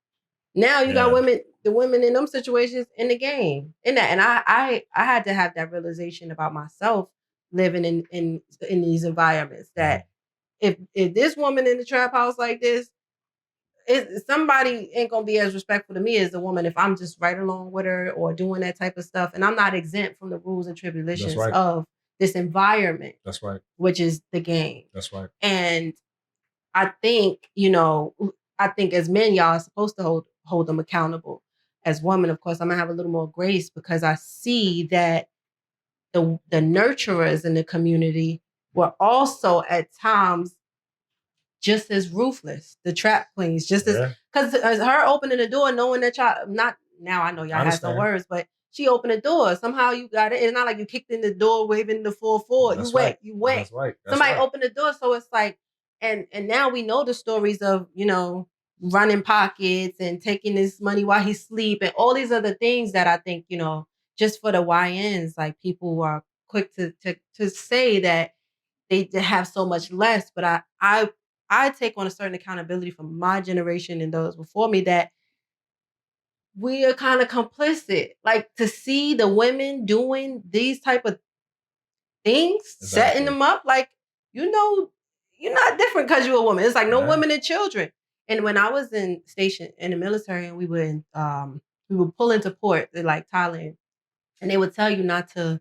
Now you got women the women in them situations in the game. And I had to have that realization about myself living in these environments that if this woman in the trap house like this, somebody ain't gonna be as respectful to me as the woman if I'm just right along with her or doing that type of stuff. And I'm not exempt from the rules and tribulations of this environment. That's right. Which is the game. That's right. And I think, as men, y'all are supposed to hold them accountable. As women, of course, I'm gonna have a little more grace because I see that the nurturers in the community were also at times just as ruthless. The trap queens, just as because her opening the door, knowing that y'all not now. I know y'all have some words, but she opened the door. Somehow you got it. It's not like you kicked in the door waving the 4-4. You went. That's right. Somebody opened the door, so it's like, and now we know the stories of running pockets and taking his money while he's asleep and all these other things that I think just for the YNs, like people are quick to say that they have so much less, but I take on a certain accountability from my generation and those before me that we are kind of complicit. Like to see the women doing these type of things, setting them up, like, you're not different because you're a woman. It's like no women and children. And when I was stationed in the military and we would pull into port, like Thailand, and they would tell you not to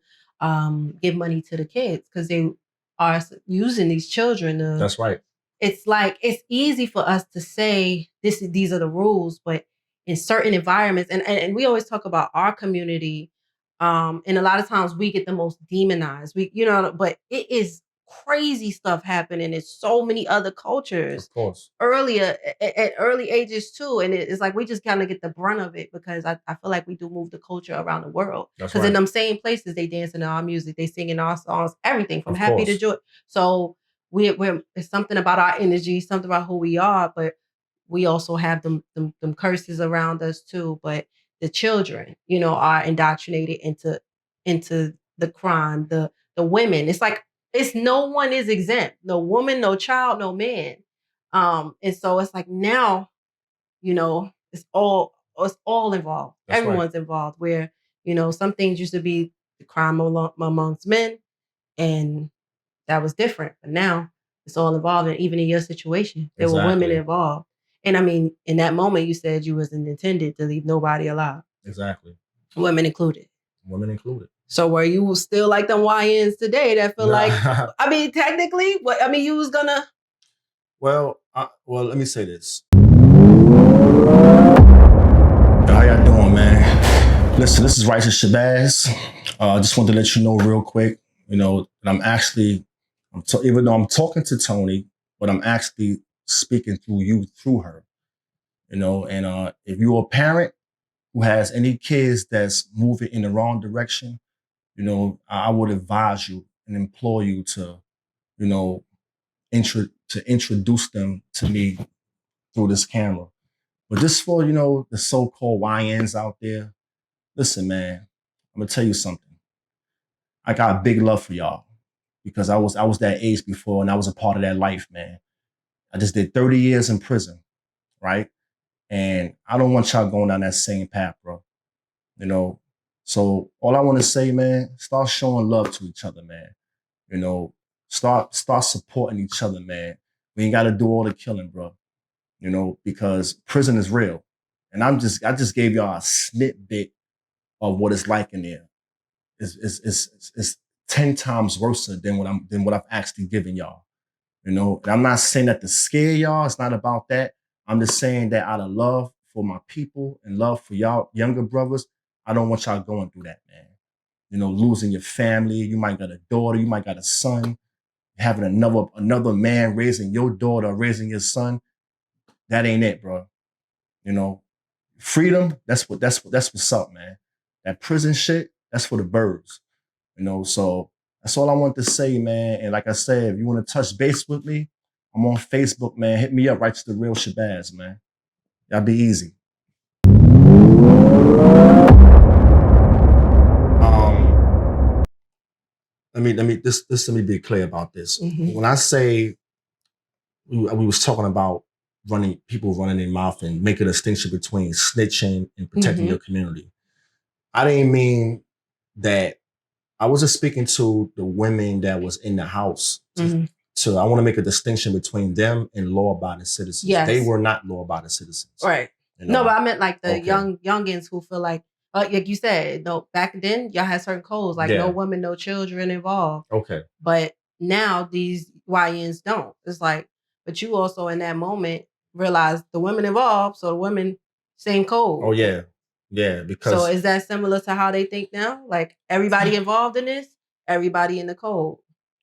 give money to the kids because they are using these children. That's right. It's like, it's easy for us to say these are the rules, but in certain environments, and we always talk about our community, and a lot of times we get the most demonized. But it is crazy stuff happening in so many other cultures. Of course. Earlier, at early ages too. And it's like we just kind of get the brunt of it because I feel like we do move the culture around the world. Because in them same places, they dancing our music, they singing our songs, everything from happy to joy. So it's something about our energy, something about who we are, but we also have them curses around us too. But the children, are indoctrinated into the crime. The women, it's like no one is exempt. No woman, no child, no man. And so it's like now, it's all involved. That's Everyone's involved. Where some things used to be the crime amongst men, and that was different. But now it's all involved, and even in your situation, there were women involved. And I mean, in that moment, you said you wasn't intended to leave nobody alive. Exactly. Women included. Women included. So were you still like them YNs today that feel like, I mean, technically, you was gonna. Well, let me say this. How y'all doing, man? Listen, this is Righteous Shabazz. I just wanted to let you know real quick, that even though I'm talking to Toni, but I'm actually speaking through her, and if you're a parent who has any kids that's moving in the wrong direction, I would advise you and implore you to, introduce them to me through this camera. But just for, the so-called YNs out there, listen, man, I'm gonna tell you something. I got a big love for y'all because I was that age before and I was a part of that life, man. I just did 30 years in prison, right? And I don't want y'all going down that same path, bro. So all I want to say, man, start showing love to each other, man. Start supporting each other, man. We ain't got to do all the killing, bro. Because prison is real. And I just gave y'all a snippet of what it's like in there. It's 10 times worse than what I've actually given y'all. And I'm not saying that to scare y'all. It's not about that. I'm just saying that out of love for my people and love for y'all younger brothers, I don't want y'all going through that, man. Losing your family. You might got a daughter. You might got a son. Having another man raising your daughter, raising your son. That ain't it, bro. Freedom. That's what's up, man. That prison shit. That's for the birds. So that's all I want to say, man. And like I said, if you want to touch base with me, I'm on Facebook, man. Hit me up, Righteous the Real Shabazz, man. Y'all be easy. Let me be clear about this. Mm-hmm. When I say we was talking about people running their mouth and make a distinction between snitching and protecting your community. I didn't mean that. I was just speaking to the women that was in the house. I want to make a distinction between them and law-abiding citizens. Yes. They were not law-abiding citizens. Right. You know? No, but I meant like the youngins who feel like you said, no, back then y'all had certain codes, like no women, no children involved. Okay. But now these YNs don't. It's like, but you also in that moment realize the women involved, so the women, same code. Oh yeah. Yeah, because so is that similar to how they think now? Like everybody involved in this, everybody in the code.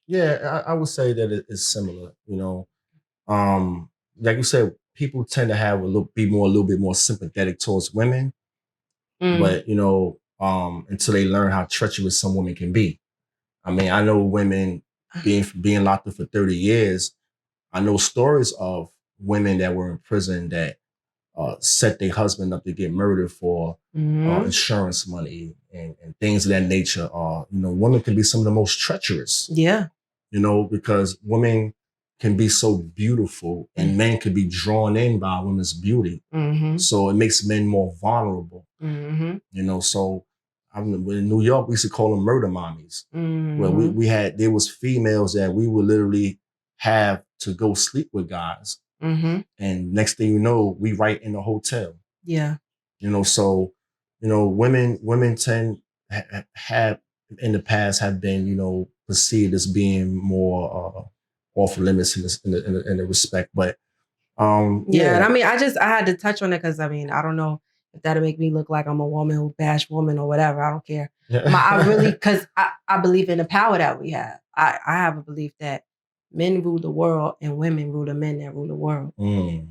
Yeah, I would say that it's similar. You know, like you said, people tend to have a little bit more sympathetic towards women, but you know, until they learn how treacherous some women can be. I mean, I know women being locked up for 30 years. I know stories of women that were in prison that set their husband up to get murdered for insurance money and things of that nature. You know, women can be some of the most treacherous. Yeah. You know, because women can be so beautiful and men can be drawn in by a woman's beauty. So it makes men more vulnerable. You know, so in New York, we used to call them murder mommies. Where there was females that we would literally have to go sleep with guys. And next thing you know, we right in the hotel. Yeah. You know, so, you know, women tend have in the past have been, you know, perceived as being more off limits in the respect. But yeah. And I mean, I had to touch on it because I mean, I don't know if that'll make me look like I'm a woman who bash women or whatever. I don't care. I really, because I believe in the power that we have. I have a belief that men rule the world and women rule the men that rule the world.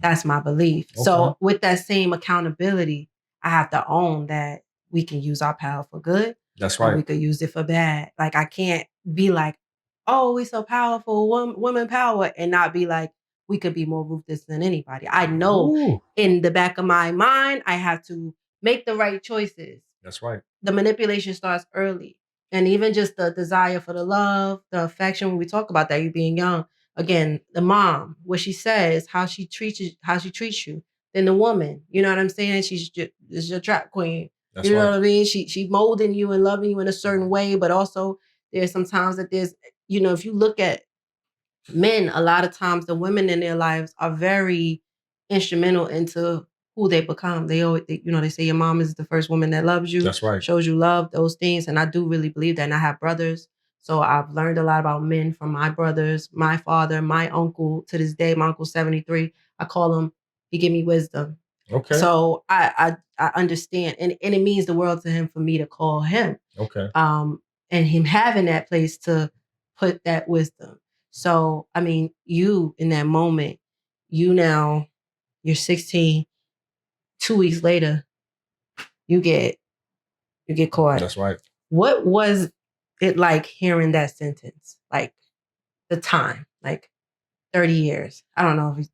That's my belief. Okay. So with that same accountability, I have to own that we can use our power for good. That's right. Or we could use it for bad. Like I can't be like, oh, we so powerful, women power, and not be like, we could be more ruthless than anybody. I know in the back of my mind, I have to make the right choices. That's right. The manipulation starts early. And even just the desire for the love, the affection, when we talk about that, you being young, again, the mom, what she says, how she treats you. Then the woman, you know what I'm saying? She's your trap queen. That's you know what I mean? She molding you and loving you in a certain way, but also there's sometimes that there's, you know, if you look at men, a lot of times the women in their lives are very instrumental into who they become. They always, you know, they say your mom is the first woman that loves you. That's right. Shows you love, those things. And I do really believe that. And I have brothers. So I've learned a lot about men from my brothers, my father, my uncle. To this day, my uncle's 73. I call him, he give me wisdom. Okay. So I understand. And it means the world to him for me to call him. Okay. And him having that place to put that wisdom. So, I mean, you in that moment, you're 16. 2 weeks later, you get caught. That's right. What was it like hearing that sentence? Like the time, like 30 years. I don't know if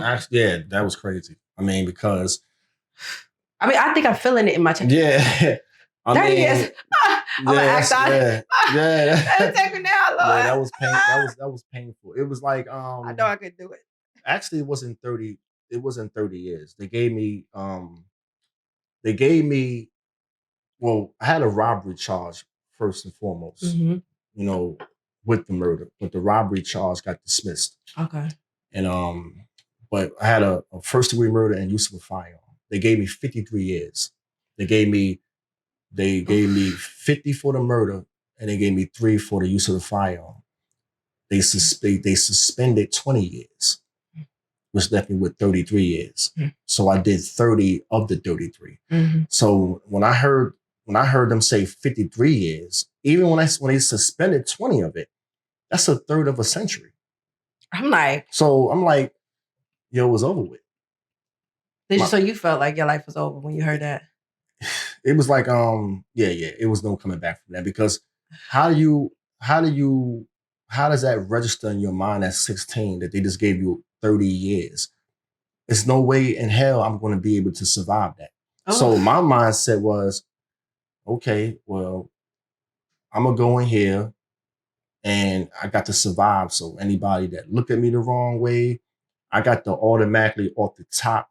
actually, yeah, that was crazy. I mean, because I think I'm feeling it in my chest. Yeah. 30 years. I'm gonna act out. Yeah. Take me now, Lord. Yeah, that was that was painful. It was like I know I could do it. Actually, it wasn't 30 years. They gave me well, I had a robbery charge first and foremost. You know, with the murder, but the robbery charge got dismissed. Okay. And but I had a first degree murder and use of a firearm. They gave me 53 years. They gave me 50 for the murder, and they gave me 3 for the use of the firearm. They suspended 20 years, which left me with 33 years. So I did 30 of the 33. So when I heard them say 53 years, even when they suspended 20 of it, that's a third of a century. I'm like, yo, it was over with. So you felt like your life was over when you heard that? It was like, it was no coming back from that, because how does that register in your mind at 16 that they just gave you 30 years? There's no way in hell I'm going to be able to survive that. So my mindset was, okay, well, I'm going to go in here and I got to survive. So anybody that looked at me the wrong way, I got to automatically off the top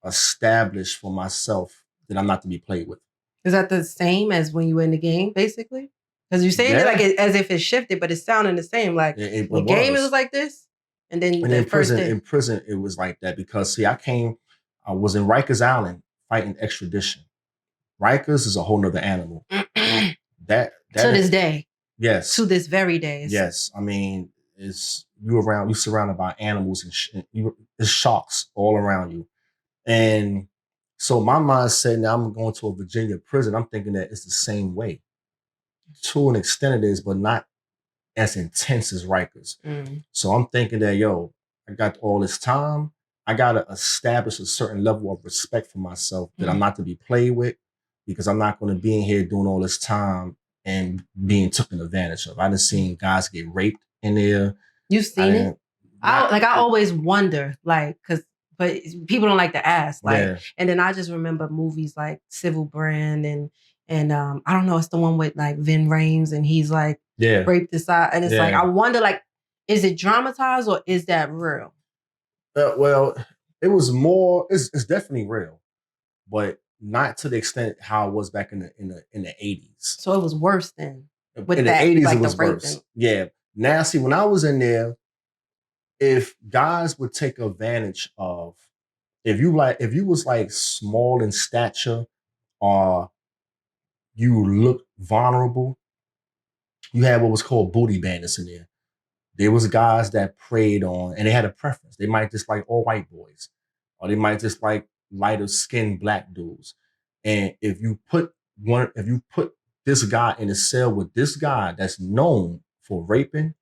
establish for myself that I'm not to be played with. Is that the same as when you were in the game, basically? Because you're saying it like as if it shifted, but it's sounding the same. Like in game, it was like this, and then in prison, it was like that because see, I was in Rikers Island fighting extradition. Rikers is a whole nother animal. that to this day, yes, to this very day, yes. I mean, you surrounded by animals and there's sharks all around you, and so my mind said, now I'm going to a Virginia prison. I'm thinking that it's the same way. To an extent it is, but not as intense as Rikers. So I'm thinking that, I got all this time. I got to establish a certain level of respect for myself that I'm not to be played with because I'm not going to be in here doing all this time and being taken advantage of. I done seen guys get raped in there. You've seen it? I always wonder, but people don't like to ask. And then I just remember movies like Civil Brand and I don't know, it's the one with like Vin Rames and he's like raped this side. And it's like, I wonder, is it dramatized or is that real? Well, it was more, it's definitely real, but not to the extent how it was back in the 80s. So it was worse then. In the 80s, it was worse. Yeah. Now, see, when I was in there, if guys would take advantage of, if you was like small in stature or you look vulnerable, you had what was called booty bandits in there. There was guys that preyed on, and they had a preference. They might just like all white boys, or they might just like lighter skinned black dudes. And if you put this guy in a cell with this guy that's known for raping,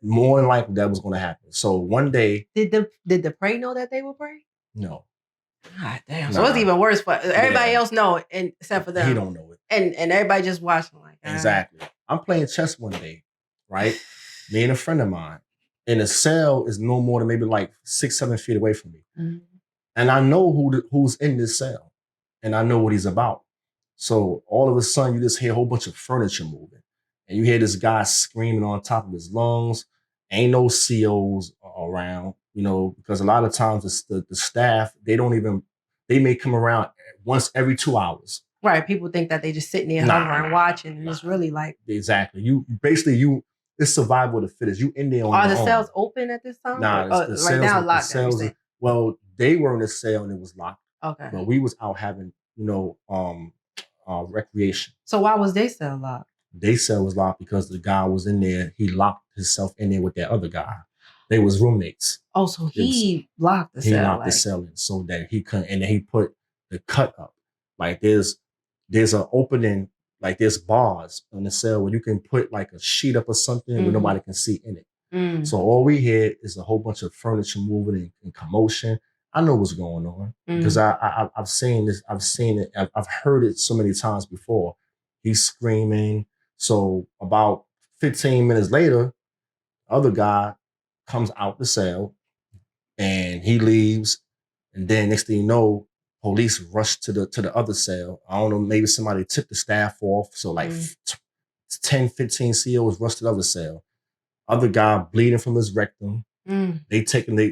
more than likely that was going to happen. So one day, did the prey know that they were prey? No. God damn. So it's even worse, but everybody else know it, except for them. He don't know it. And everybody just watching like that. Exactly. I'm playing chess one day, right? Me and a friend of mine. And the cell is no more than maybe like 6-7 feet away from me. Mm-hmm. And I know who's in this cell. And I know what he's about. So all of a sudden you just hear a whole bunch of furniture moving. And you hear this guy screaming on top of his lungs. Ain't no COs around, because a lot of times the staff, they may come around once every 2 hours. Right. People think that they just sitting there hovering watching, and it's really like. Exactly. It's survival of the fittest. You in there on Are your the own. cells open at this time? Nah, right now locked. Well, they were in the cell and it was locked. Okay. But we was out having, recreation. So why was their cell locked? Their cell was locked because the guy was in there. He locked himself in there with that other guy. They was roommates. Oh, so he locked the cell. He locked the cell in so that he couldn't, and then he put the cut up. Like there's an opening, like there's bars on the cell where you can put like a sheet up or something where nobody can see in it. Mm. So all we hear is a whole bunch of furniture moving and commotion. I know what's going on because I've seen this. I've seen it. I've heard it so many times before. He's screaming. So about 15 minutes later, the other guy comes out the cell and he leaves. And then next thing you know, police rush to the other cell. I don't know, maybe somebody tipped the staff off. So like 10, 15 COs rushed to the other cell. Other guy bleeding from his rectum. They take him, they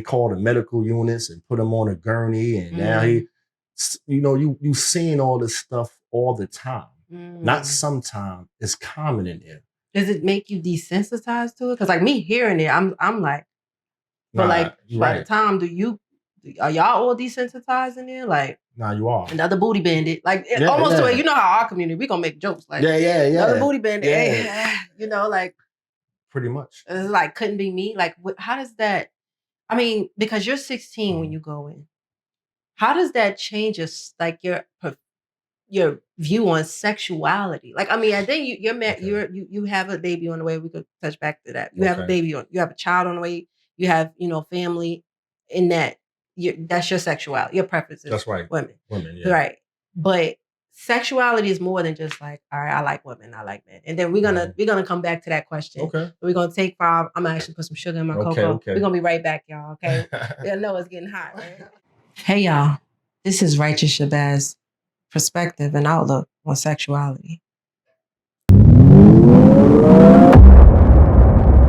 call the medical units and put him on a gurney. And now you seeing all this stuff all the time. Not sometime. It's common in there. Does it make you desensitized to it? Because like me hearing it, I'm like, but by the time are y'all all desensitized in there? Like, nah, you are. Another booty bandit. Like almost to where how our community, we gonna make jokes. Like another booty bandit. Yeah. Hey, like pretty much. It's like couldn't be me. Like how does that, I mean, because you're 16 when you go in. How does that change your view on sexuality? Like, I mean, I think you're married, you have a baby on the way. We could touch back to that. You have a baby you have a child on the way. You have, family in that. That's your sexuality, your preferences. That's right. Women, yeah. Right. But sexuality is more than just like, all right, I like women, I like men. And then we're gonna come back to that question. Okay. We're gonna take 5. I'm gonna actually put some sugar in my cocoa. Okay. We're gonna be right back, y'all. Okay. I know it's getting hot, right? Hey y'all, this is Righteous Shabazz, perspective and outlook on sexuality.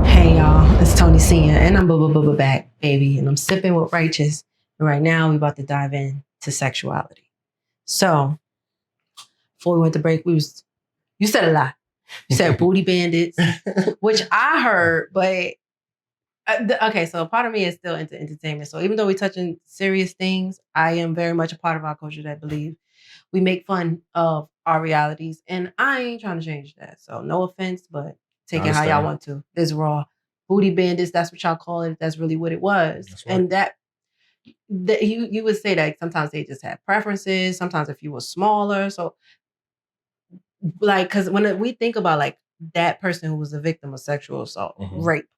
Hey y'all, it's Toni Toni Sr. and I'm back, baby. And I'm sipping with Righteous. And right now we're about to dive in to sexuality. So before we went to break, you said a lot. You said booty bandits, which I heard, but okay, so a part of me is still into entertainment. So even though we're touching serious things, I am very much a part of our culture that believe we make fun of our realities. And I ain't trying to change that. So no offense, but take it how y'all want to. This raw. Booty bandits, that's what y'all call it. That's really what it was. Right. And that you would say that sometimes they just had preferences. Sometimes if you were smaller. So like, because when we think about like that person who was a victim of sexual assault, rape,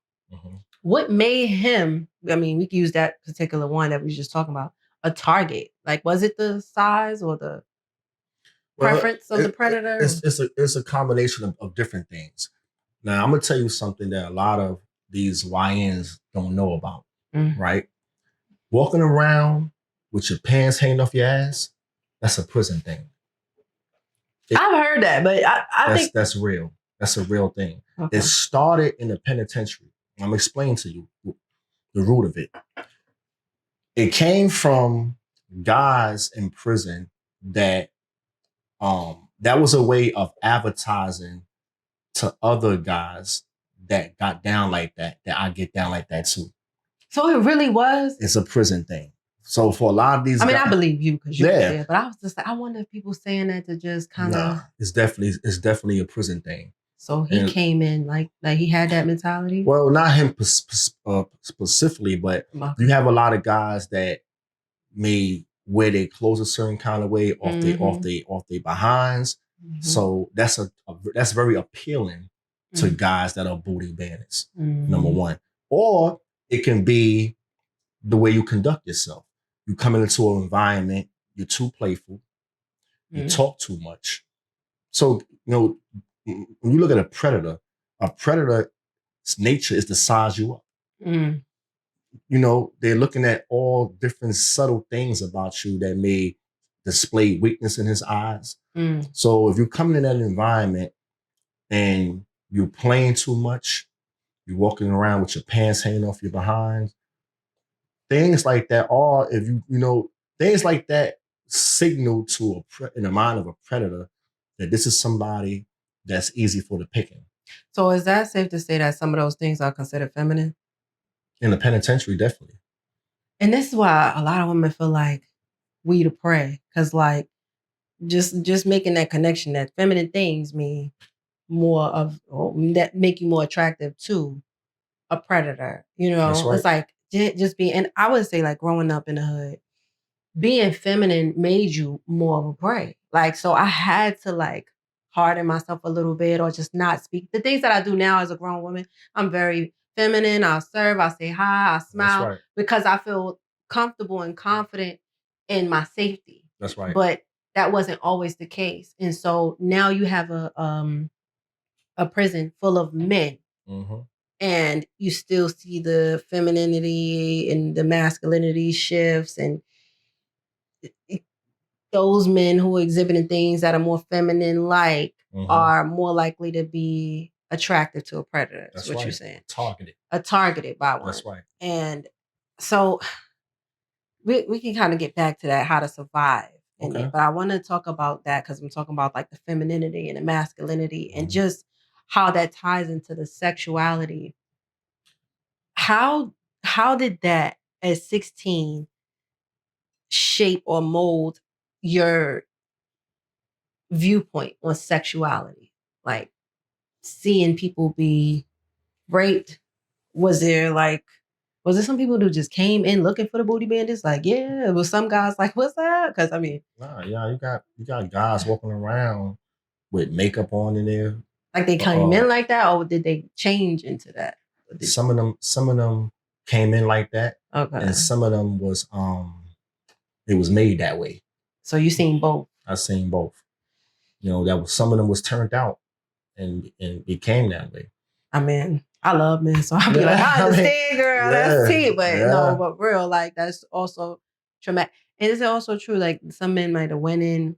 what made him, I mean, we can use that particular one that we were just talking about, a target. Like, was it the size or the preference of the predator? It's a combination of different things. Now, I'm going to tell you something that a lot of these YNs don't know about, right? Walking around with your pants hanging off your ass, that's a prison thing. I've heard that, but I think that's real. That's a real thing. Okay. It started in the penitentiary. I'm explaining to you the root of it. It came from guys in prison that was a way of advertising to other guys that got down like that I get down like that too. So it really was? It's a prison thing. So for a lot of these guys, I believe you because you were there, but I was just like, I wonder if people saying that to just kind of... It's definitely a prison thing. So he came in like he had that mentality? Well, not him specifically, but you have a lot of guys that may wear their clothes a certain kind of way off their behinds. So that's very appealing to guys that are booty bandits, number one. Or it can be the way you conduct yourself. You come into an environment, you're too playful, you talk too much. So, when you look at a predator's nature is to size you up. They're looking at all different subtle things about you that may display weakness in his eyes. So if you come in that environment and you're playing too much, you're walking around with your pants hanging off your behind, things like that are, if things like that signal to in the mind of a predator that this is somebody that's easy for the picking. So is that safe to say that some of those things are considered feminine? In the penitentiary, definitely. And this is why a lot of women feel like we the prey. Because like just making that connection that feminine things mean more of that make you more attractive to a predator. That's right. It's like just being, and I would say like growing up in the hood, being feminine made you more of a prey. Like, so I had to like harden myself a little bit or just not speak. The things that I do now as a grown woman, I'm very feminine. I'll serve, I'll say hi, I'll smile because I feel comfortable and confident in my safety. That's right. But that wasn't always the case. And so now you have a prison full of men. And you still see the femininity and the masculinity shifts, and those men who are exhibiting things that are more feminine-like are more likely to be attractive to a predator. That's what you're saying. Targeted by one. That's right. And so we can kind of get back to that, how to survive in it. But I want to talk about that because I'm talking about like the femininity and the masculinity and just how that ties into the sexuality. How did that at 16 shape or mold your viewpoint on sexuality? Like seeing people be raped, was there some people who just came in looking for the booty bandits? Like, yeah, was some guys like, what's that? Because I mean, you got guys walking around with makeup on in there. Like they came in like that, or did they change into that? Some of them came in like that, and some of them was it was made that way. So you seen both? I seen both. That was some of them was turned out and became that way. I mean, I love men, so I'll be like, I understand, girl, that's tea, but no, but real, like that's also traumatic. And is it also true, like some men might have went in,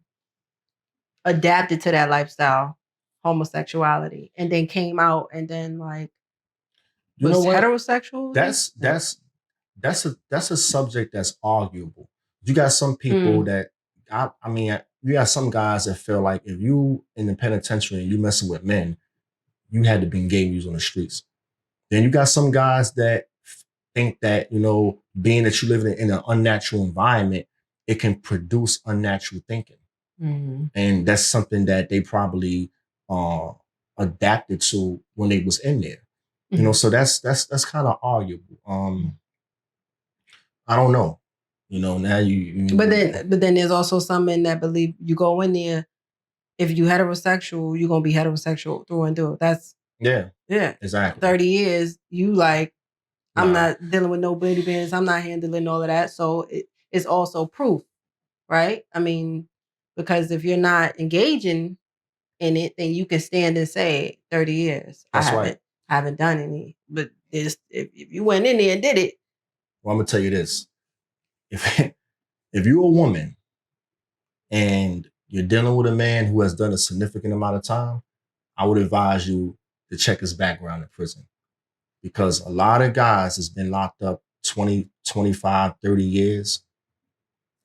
adapted to that lifestyle, homosexuality, and then came out and then like You know what? Heterosexual? That's a subject that's arguable. You got some people that I mean, you got some guys that feel like if you in the penitentiary and you messing with men, you had to be gay use on the streets. Then you got some guys that think that, you know, being that you live in an unnatural environment, it can produce unnatural thinking. And that's something that they probably adapted to when they was in there. You know, so that's kind of arguable. I don't know. You know, now you but then there's also some men that believe you go in there, if you heterosexual, you're gonna be heterosexual through and through. That's yeah, exactly. 30 years, you like, I'm not dealing with no booty bands, I'm not handling all of that. So it's also proof, right? I mean, because if you're not engaging in it, then you can stand and say 30 years. I haven't done any. But if you went in there and did it. Well, I'm gonna tell you this. If you're a woman and you're dealing with a man who has done a significant amount of time, I would advise you to check his background in prison. Because a lot of guys has been locked up 20, 25, 30 years.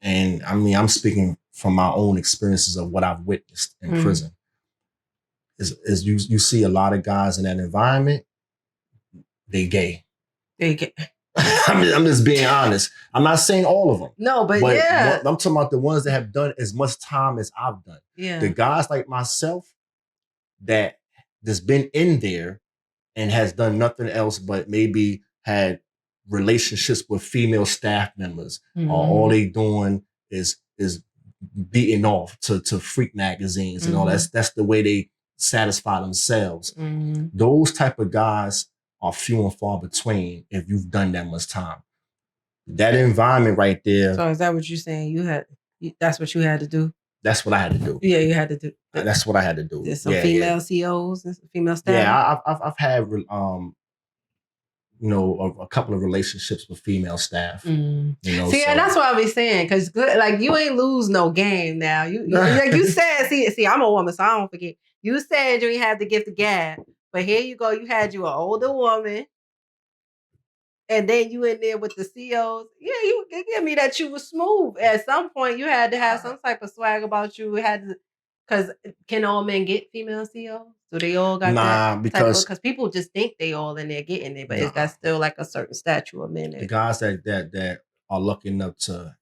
And I mean, I'm speaking from my own experiences of what I've witnessed in prison. Is you see a lot of guys in that environment, they gay. They gay. I'm just being honest. I'm not saying all of them. No, but yeah. I'm talking about the ones that have done as much time as I've done. Yeah. The guys like myself that's been in there and has done nothing else but maybe had relationships with female staff members. All they doing is beating off to freak magazines and all that. That's the way they satisfy themselves. Those type of guys are few and far between if you've done that much time. That environment right there. So is that what you're saying? That's what you had to do? That's what I had to do. Yeah, you had to do. That's what I had to do. There's some female COs and some female staff. Yeah, I've had you know, a couple of relationships with female staff. You know, see, and that's what I be saying, because like you ain't lose no game now. You like you said, see, I'm a woman, so I don't forget. You said you ain't have the gift of gab, but here you go. You had you an older woman, and then you in there with the COs. Yeah, you give me that you was smooth. At some point, you had to have some type of swag about you. It had to, because can all men get female COs? Do they all got that? Because people just think they all in there getting it, but it's got still like a certain stature of men. The guys that are lucky enough to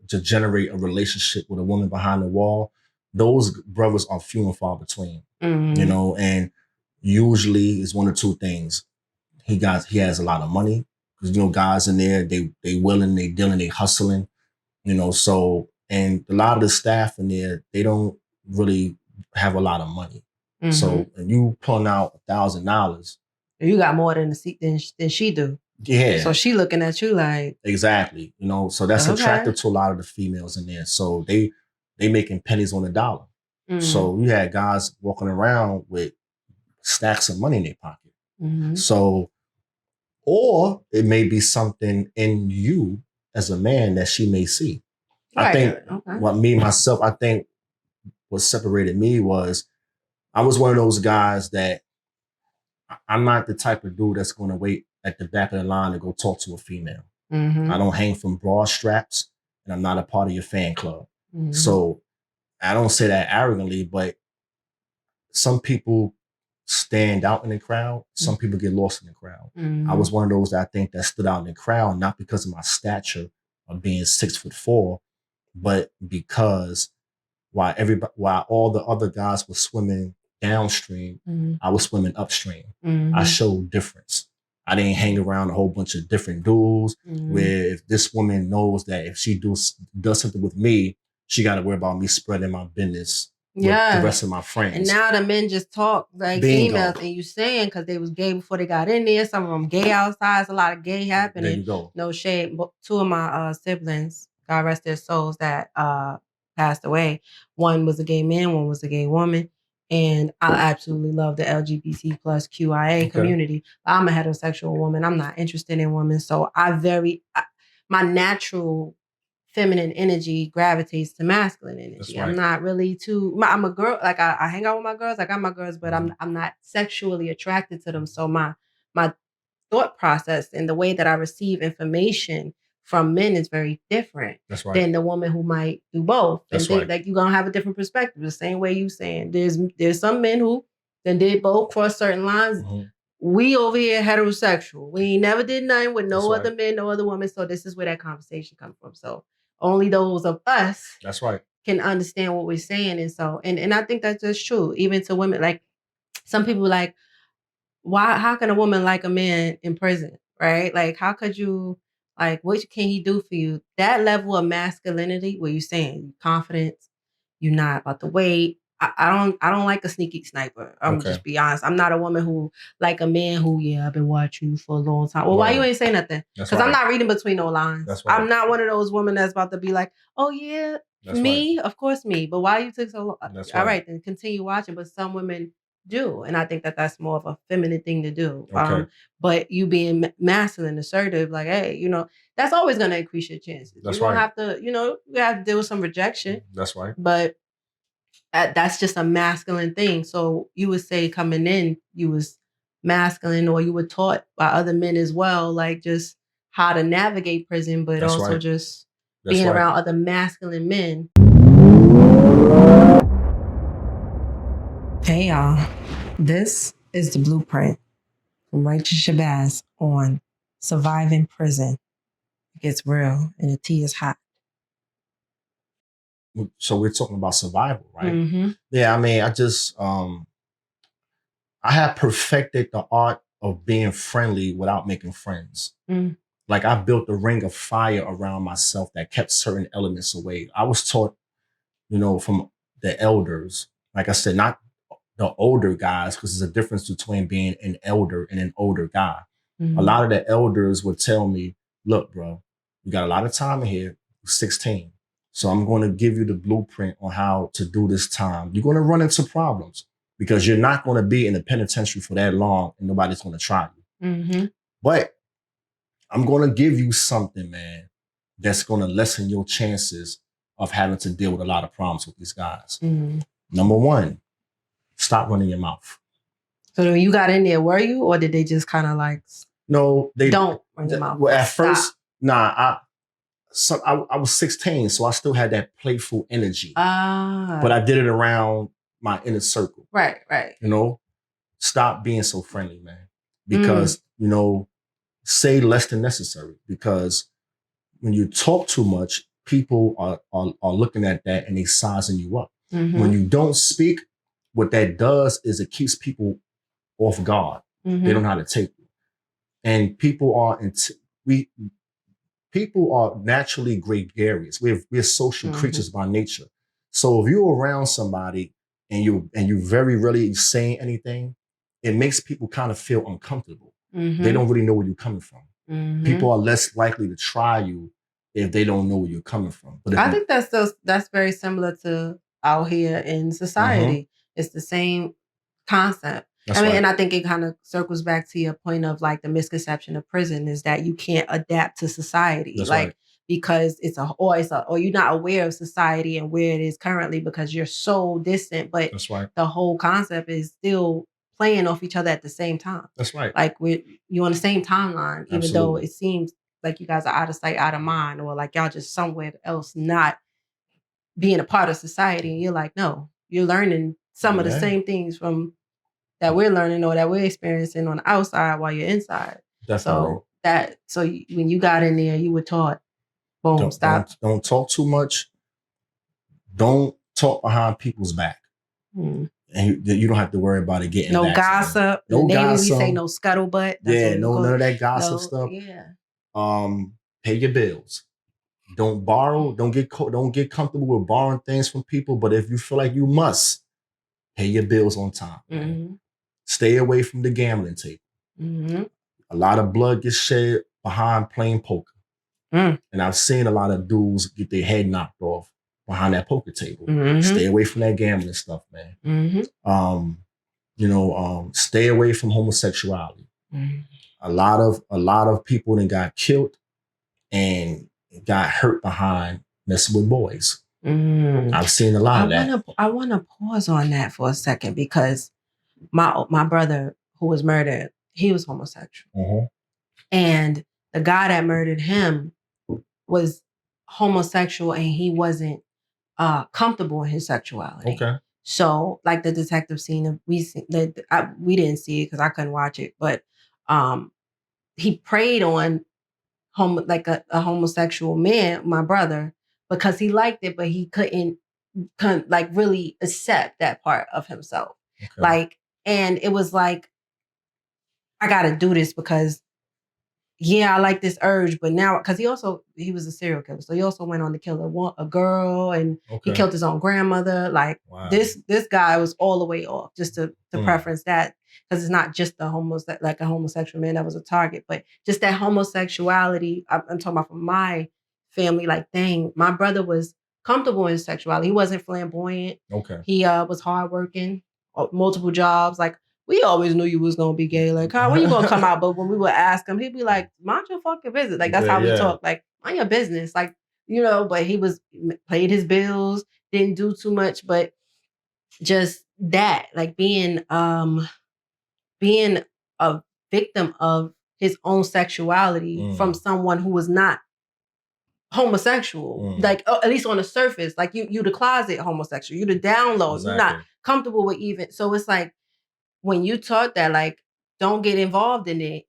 to generate a relationship with a woman behind the wall, those brothers are few and far between. You know, and usually it's one or two things. He has a lot of money, because you know guys in there they willing, they dealing, they hustling. You know, so and a lot of the staff in there, they don't really have a lot of money. So and you pulling out $1,000, you got more than she do. Yeah. So she looking at you like exactly. You know, so that's attractive to a lot of the females in there. So they making pennies on the dollar. So you had guys walking around with stacks of money in their pocket. So, or it may be something in you as a man that she may see. I think I think what separated me was I was one of those guys that I'm not the type of dude that's going to wait at the back of the line to go talk to a female. I don't hang from bra straps, and I'm not a part of your fan club. So I don't say that arrogantly, but some people stand out in the crowd. Some people get lost in the crowd. I was one of those that I think that stood out in the crowd, not because of my stature of being 6'4", but because while all the other guys were swimming downstream, I was swimming upstream. I showed difference. I didn't hang around a whole bunch of different dudes where if this woman knows that if she does something with me, she got to worry about me spreading my business with the rest of my friends. And now the men just talk like females, and you saying because they was gay before they got in there. Some of them gay outside. It's a lot of gay happening. There you go. No shade. But two of my siblings, God rest their souls, that passed away. One was a gay man, one was a gay woman. And I absolutely love the LGBT plus QIA community. I'm a heterosexual woman. I'm not interested in women. So my natural feminine energy gravitates to masculine energy. Right. I'm not really I'm a girl. Like I hang out with my girls. I got my girls, but I'm not sexually attracted to them. So my thought process and the way that I receive information from men is very different than the woman who might do both. And think like you're gonna have a different perspective. The same way you saying there's some men who then did both cross certain lines. Mm-hmm. We over here heterosexual. We never did nothing with no other men, no other woman. So this is where that conversation comes from. So only those of us can understand what we're saying. And so and I think that's just true. Even to women, like some people like, how can a woman like a man in prison? Right? Like how could you like what can he do for you? That level of masculinity where you're saying confidence, you're not about to wait. I don't like a sneaky sniper. I'm just be honest. I'm not a woman who like a man who, I've been watching you for a long time. Well, why you ain't say nothing? Because I'm not reading between no lines. I'm not one of those women that's about to be like, oh yeah, me, of course me. But why you took so long? All right, then continue watching. But some women do, and I think that that's more of a feminine thing to do. But you being masculine, assertive, like, hey, that's always going to increase your chances. You're going to have to, you have to deal with some rejection. That's right. But that's just a masculine thing. So you would say coming in, you was masculine, or you were taught by other men as well, like just how to navigate prison, but also just being around other masculine men. Hey y'all, this is the blueprint from Righteous Shabazz on surviving prison. It gets real and the tea is hot. So we're talking about survival, right? Mm-hmm. Yeah, I mean, I just, I have perfected the art of being friendly without making friends. Mm. Like I built a ring of fire around myself that kept certain elements away. I was taught, from the elders, like I said, not the older guys, because there's a difference between being an elder and an older guy. Mm-hmm. A lot of the elders would tell me, look, bro, we got a lot of time in here, 16. So I'm going to give you the blueprint on how to do this time. You're going to run into problems because you're not going to be in the penitentiary for that long and nobody's going to try you. Mm-hmm. But I'm going to give you something, man, that's going to lessen your chances of having to deal with a lot of problems with these guys. Mm-hmm. Number one, stop running your mouth. So when you got in there, were you, or did they just kind of like, no, they don't run your mouth? Well, at first, I was 16, so I still had that playful energy. But I did it around my inner circle. Right. Stop being so friendly, man. Because, say less than necessary. Because when you talk too much, people are looking at that and they sizing you up. Mm-hmm. When you don't speak, what that does is it keeps people off guard. Mm-hmm. They don't know how to take you. And people are people are naturally gregarious. We're social creatures by nature. So if you're around somebody and you very rarely saying anything, it makes people kind of feel uncomfortable. Mm-hmm. They don't really know where you're coming from. Mm-hmm. People are less likely to try you if they don't know where you're coming from. But I think that's very similar to out here in society. Mm-hmm. It's the same concept. And I think it kind of circles back to your point of like the misconception of prison is that you can't adapt to society. Because or you're not aware of society and where it is currently because you're so distant. But the whole concept is still playing off each other at the same time. That's right. Like you're on the same timeline, even though it seems like you guys are out of sight, out of mind, or like y'all just somewhere else not being a part of society. And you're like, no, you're learning some of the same things from that we're learning or that we're experiencing on the outside while you're inside. Definitely. When you got in there, you were taught, boom, stop. Don't talk too much. Don't talk behind people's back. Mm. And you don't have to worry about it getting no gossip. No gossip. We say no scuttlebutt. None of that gossip stuff. Yeah. Pay your bills. Don't borrow. Don't get comfortable with borrowing things from people. But if you feel like you must, pay your bills on time. Mm-hmm. Stay away from the gambling table. Mm-hmm. A lot of blood gets shed behind playing poker. Mm. And I've seen a lot of dudes get their head knocked off behind that poker table. Mm-hmm. Stay away from that gambling stuff, man. Mm-hmm. Stay away from homosexuality. Mm-hmm. A lot of people that got killed and got hurt behind messing with boys. Mm. I've seen a lot of that. I want to pause on that for a second because my brother who was murdered, he was homosexual. Mm-hmm. And the guy that murdered him was homosexual and he wasn't comfortable in his sexuality. Okay. So, like the detective scene, we didn't see it because I couldn't watch it, but he preyed on a homosexual man, my brother, because he liked it, but he couldn't like really accept that part of himself. Okay. Like, and it was like, I gotta do this because I like this urge, but now because he was a serial killer, so he also went on to kill a girl, and he killed his own grandmother. Like this guy was all the way off. Just to preference that, because it's not just a homosexual man that was a target, but just that homosexuality. I'm talking about from my family. Like, dang, my brother was comfortable in his sexuality. He wasn't flamboyant. Okay, he was hardworking, multiple jobs. Like, we always knew you was gonna be gay. Like, Kyle, when you gonna come out? But when we would ask him, he'd be like, mind your fucking business. Like, that's how we talk. Like, mind your business. Like, but he paid his bills, didn't do too much, but just that, like being a victim of his own sexuality from someone who was not homosexual. Like, at least on the surface, like you the closet homosexual, you the download, exactly. You're not comfortable with even. So it's like, when you taught that, like, don't get involved in it.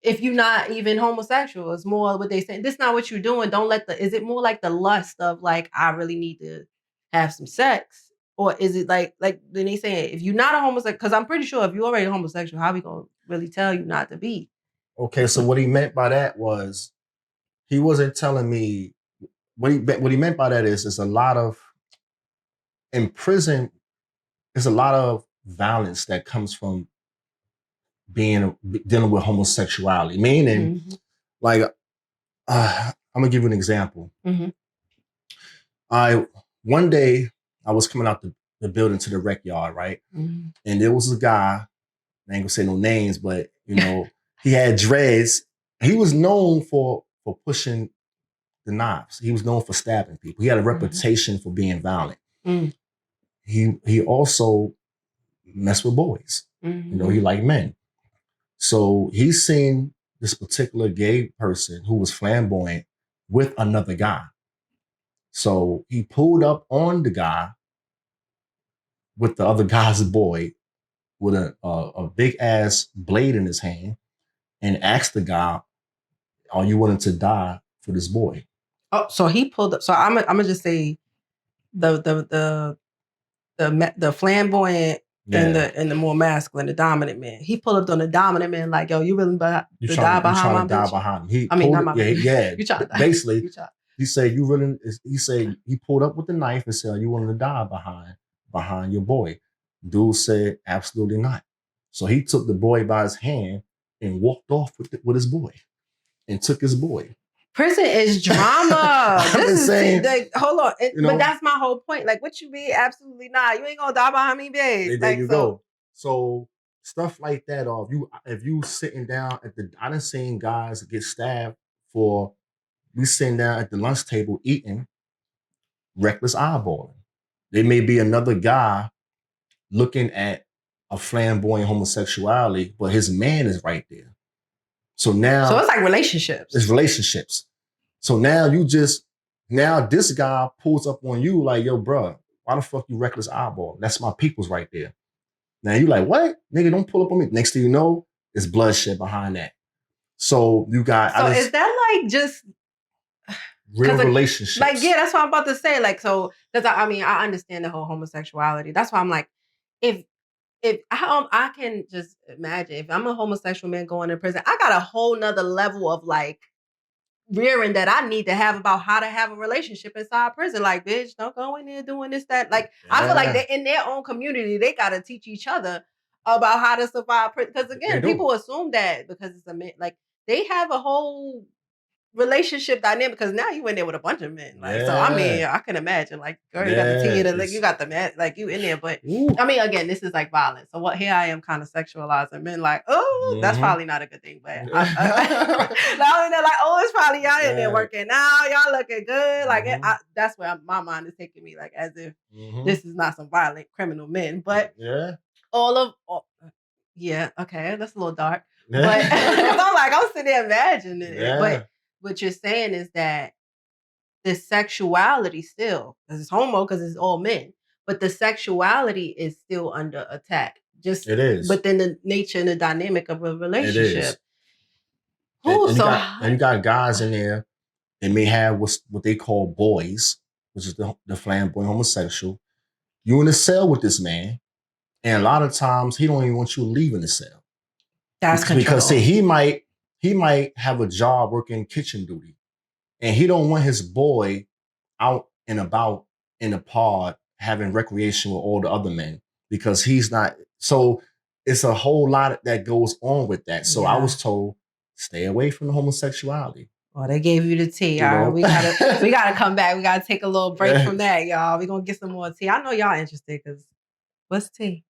If you're not even homosexual, it's more what they say. This is not what you're doing. Don't let is it more like the lust of like, I really need to have some sex? Or is it like then they say, if you're not a homosexual, because I'm pretty sure if you're already homosexual, how we going to really tell you not to be? Okay, so what he meant by that was, he wasn't telling me, what he meant by that is, there's a lot of, in prison, there's a lot of violence that comes from dealing with homosexuality. Meaning, like, I'm gonna give you an example. One day I was coming out the building to the rec yard, right? And there was a guy, I ain't gonna say no names, but he had dreads. He was known for pushing the knives. He was known for stabbing people. He had a reputation for being violent. He also messed with boys. He liked men. So he's seen this particular gay person who was flamboyant with another guy. So he pulled up on the guy with the other guy's boy with a big ass blade in his hand and asked the guy, "Are you willing to die for this boy?" Oh, so he pulled up. So I'm gonna just say the flamboyant and the more masculine, the dominant man. He pulled up on the dominant man like, "Yo, you really die behind my bitch?" Behind him. You trying to die. Basically, he said, "You really?" He said he pulled up with the knife and said, "Are you willing to die behind your boy?" Dude said, "Absolutely not." So he took the boy by his hand and walked off with his boy and took his boy. Prison is drama. Hold on. But that's my whole point. Like, what you mean? Absolutely not. You ain't gonna die behind me, babe. There you go. So stuff like that. Or if you sitting down I done seen guys get stabbed for we sitting down at the lunch table eating, reckless eyeballing. There may be another guy looking at a flamboyant homosexuality, but his man is right there. So it's like relationships. It's relationships. So now this guy pulls up on you like, "Yo, bro, why the fuck you reckless eyeball? That's my people's right there." Now you like, "What? Nigga, don't pull up on me." Next thing you know, it's bloodshed behind that. So you got... So is that like just... real relationships? Like, yeah, that's what I'm about to say. Like, so, because I understand the whole homosexuality. That's why I'm like, if I can just imagine if I'm a homosexual man going to prison, I got a whole nother level of like rearing that I need to have about how to have a relationship inside prison. Like, bitch, don't go in there doing this, that. Like, I feel like in their own community, they got to teach each other about how to survive prison. Because again, people assume that because it's a man, like they have a whole relationship dynamic because now you in there with a bunch of men. Like, so I mean, I can imagine like, girl, you got the tea, like you got the man, like you in there. But I mean, again, this is like violence. So here I am kind of sexualizing men, like, oh, that's probably not a good thing. But now they're like, oh, it's probably y'all in there working now, y'all looking good. Like that's where my mind is taking me, like as if this is not some violent criminal men, but okay, that's a little dark. But I'm like, I'm sitting there imagining it. Yeah. But what you're saying is that the sexuality still, because it's homo, because it's all men, but the sexuality is still under attack. Just it is within the nature and the dynamic of a relationship. It is. And you got guys in there. They may have what they call boys, which is the flamboyant homosexual. You in a cell with this man, and a lot of times he don't even want you leaving the cell. That's control. Because see, he might have a job working kitchen duty, and he don't want his boy out and about in the pod having recreation with all the other men because he's not. So it's a whole lot that goes on with that. So I was told, stay away from the homosexuality. Oh, they gave you the tea. All right, we gotta come back. We gotta take a little break from that, y'all. We're gonna get some more tea. I know y'all interested because what's tea?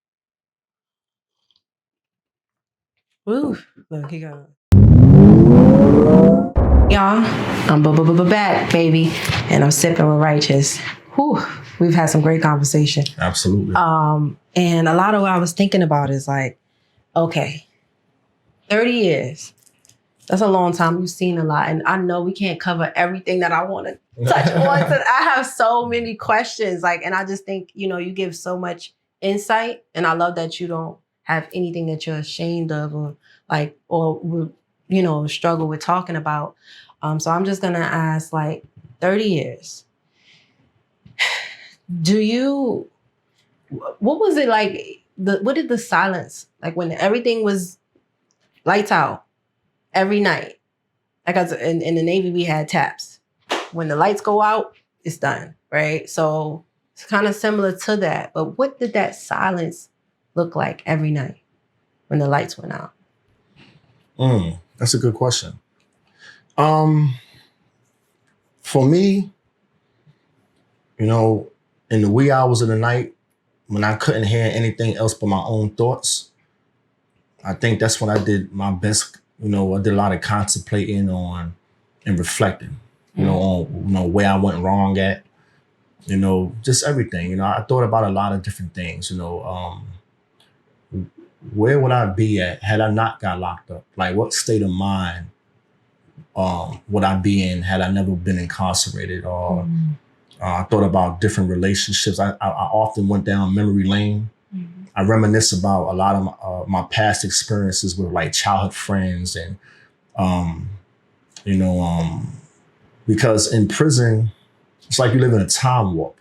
Woo! Look, he got. Y'all, I'm back, baby, and I'm sipping with Righteous. Whew, we've had some great conversation. Absolutely. And a lot of what I was thinking about is like, okay, 30 years. That's a long time. You've seen a lot. And I know we can't cover everything that I want to touch on. I have so many questions. And I just think, you give so much insight. And I love that you don't have anything that you're ashamed of or struggle with talking about. So I'm just going to ask 30 years. What was it like? What did the silence, when everything was lights out? Every night. In the Navy, we had taps. When the lights go out, it's done, right? So it's kind of similar to that. But what did that silence look like every night when the lights went out? That's a good question. For me, in the wee hours of the night, when I couldn't hear anything else but my own thoughts, I think that's when I did my best. I did a lot of contemplating on and reflecting, on where I went wrong at, just everything. I thought about a lot of different things, where would I be at had I not got locked up? What state of mind would I be in had I never been incarcerated? Or I thought about different relationships. I often went down memory lane. I reminisce about a lot of my past experiences with childhood friends and, because in prison, it's like you live in a time warp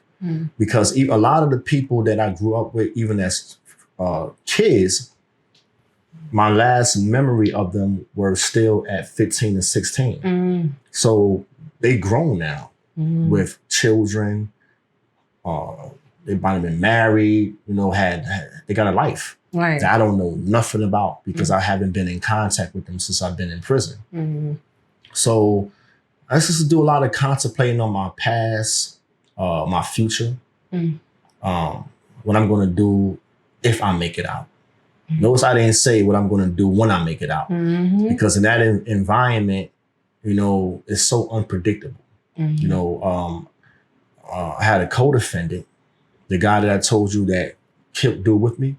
because a lot of the people that I grew up with, even as kids, my last memory of them were still at 15 and 16. So they grown now with children, they might have been married, they got a life that I don't know nothing about because I haven't been in contact with them since I've been in prison. So I just do a lot of contemplating on my past, my future, what I'm going to do if I make it out. Notice I didn't say what I'm going to do when I make it out because in that environment, it's so unpredictable. I had a co-defendant. The guy that I told you that killed dude with me,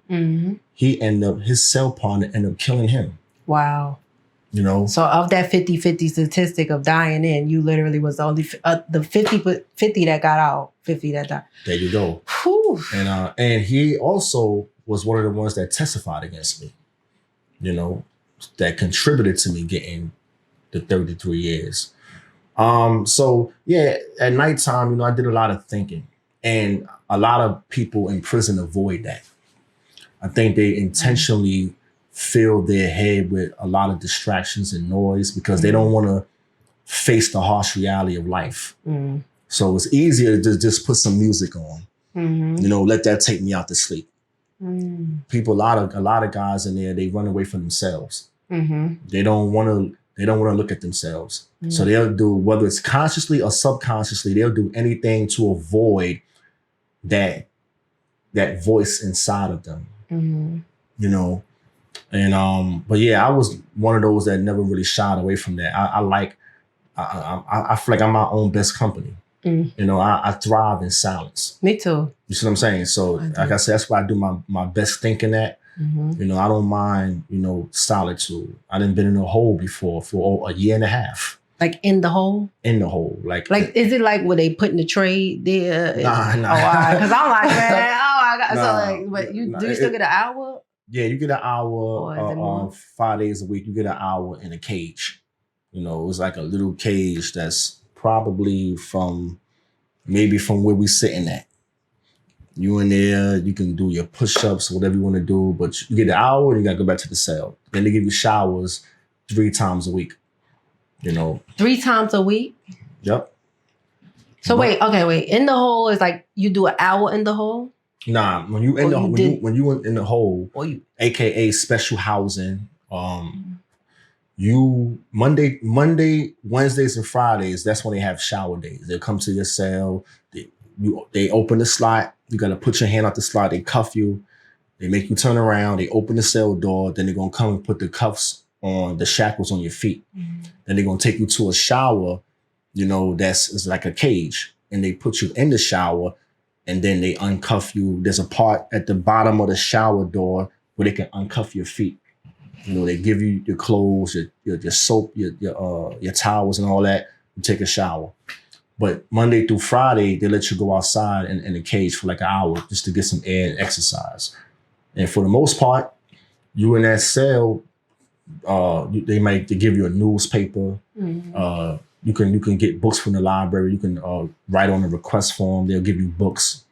his cell partner ended up killing him. Wow. So of that 50-50 statistic of dying in, you literally was only the 50 that got out, 50 that died. There you go. Whew. And he also was one of the ones that testified against me, that contributed to me getting the 33 years. So yeah, at nighttime, I did a lot of thinking. And a lot of people in prison avoid that. I think they intentionally fill their head with a lot of distractions and noise because they don't want to face the harsh reality of life. So it's easier to just put some music on, let that take me out to sleep. People, a lot of guys in there, they run away from themselves. They don't want to look at themselves. So they'll do, whether it's consciously or subconsciously, they'll do anything to avoid that voice inside of them, but yeah, I was one of those that never really shied away from that. I feel like I'm my own best company. I thrive in silence. Me too. You see what I'm saying? So like I said, that's why I do my best thinking at. You know, I don't mind, you know, solitude. I done been in a hole before for a year and a half. Like in the hole? In the hole. Like is it like where they putting the tray there? Nah. Oh, all right. Because I'm like, man, I got so like, but do you still get an hour? Yeah, you get an hour 5 days a week. You get an hour in a cage. You know, it was like a little cage that's probably from where we sitting at. You in there, you can do your push-ups, whatever you want to do, but you get an hour and you got to go back to the cell. Then they give you showers 3 times a week. You know. 3 times a week? Yep. So wait. In the hole is like you do an hour in the hole? Nah, when you in the hole, aka special housing, you Monday, Wednesdays and Fridays, that's when they have shower days. They come to your cell, they open the slot, you gotta put your hand out the slot, they cuff you, they make you turn around, they open the cell door, then they're gonna come and put the cuffs on the shackles on your feet. Then they're gonna take you to a shower, you know, it's like a cage, and they put you in the shower. And then they uncuff you. There's a part at the bottom of the shower door where they can uncuff your feet. You know, they give you your clothes, your soap, your towels and all that. You take a shower. But Monday through Friday, they let you go outside in the cage for like an hour just to get some air and exercise. And for the most part, you in that cell, they give you a newspaper. You can get books from the library. You can write on a request form. They'll give you books.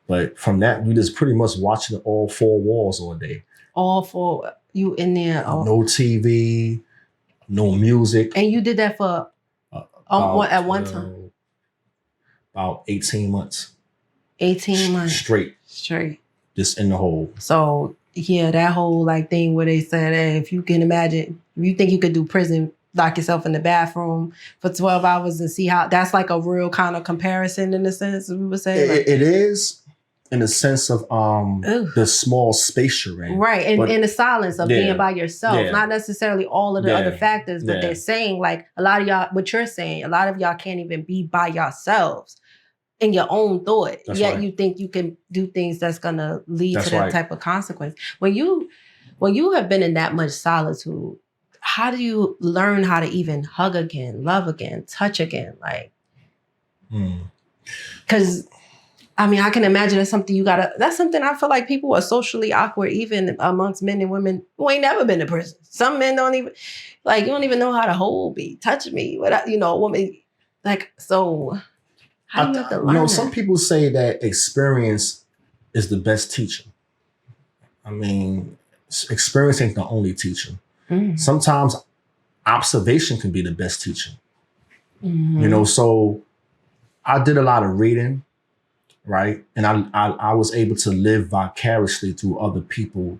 But from that, you just pretty much watching all 4 walls all day. All 4, you in there. No TV, no music. And you did that for at one time? About 18 months. 18 months. Straight. Just in the hole. So yeah, that whole like thing where they said, hey, if you can imagine, if you think you could do prison, lock yourself in the bathroom for 12 hours and see how that's like a real kind of comparison in a sense, we would say. It is in the sense of the small space you're in. Right. And in the silence of being by yourself, not necessarily all of the other factors, but they're saying like a lot of y'all, what you're saying, a lot of y'all can't even be by yourselves in your own thought. That's yet right. You think you can do things that's going to lead That's to that right. type of consequence. When you have been in that much solitude, how do you learn how to even hug again, love again, touch again? Like, because I mean, I can imagine that's something that's something I feel like people are socially awkward, even amongst men and women who ain't never been to prison. Some men don't even, like, you don't even know how to hold me, touch me, without, you know, a woman. Like, so how do you have to learn? You know, some people say that experience is the best teacher. I mean, experience ain't the only teacher. Sometimes observation can be the best teacher. You know, so I did a lot of reading, right? And I was able to live vicariously through other people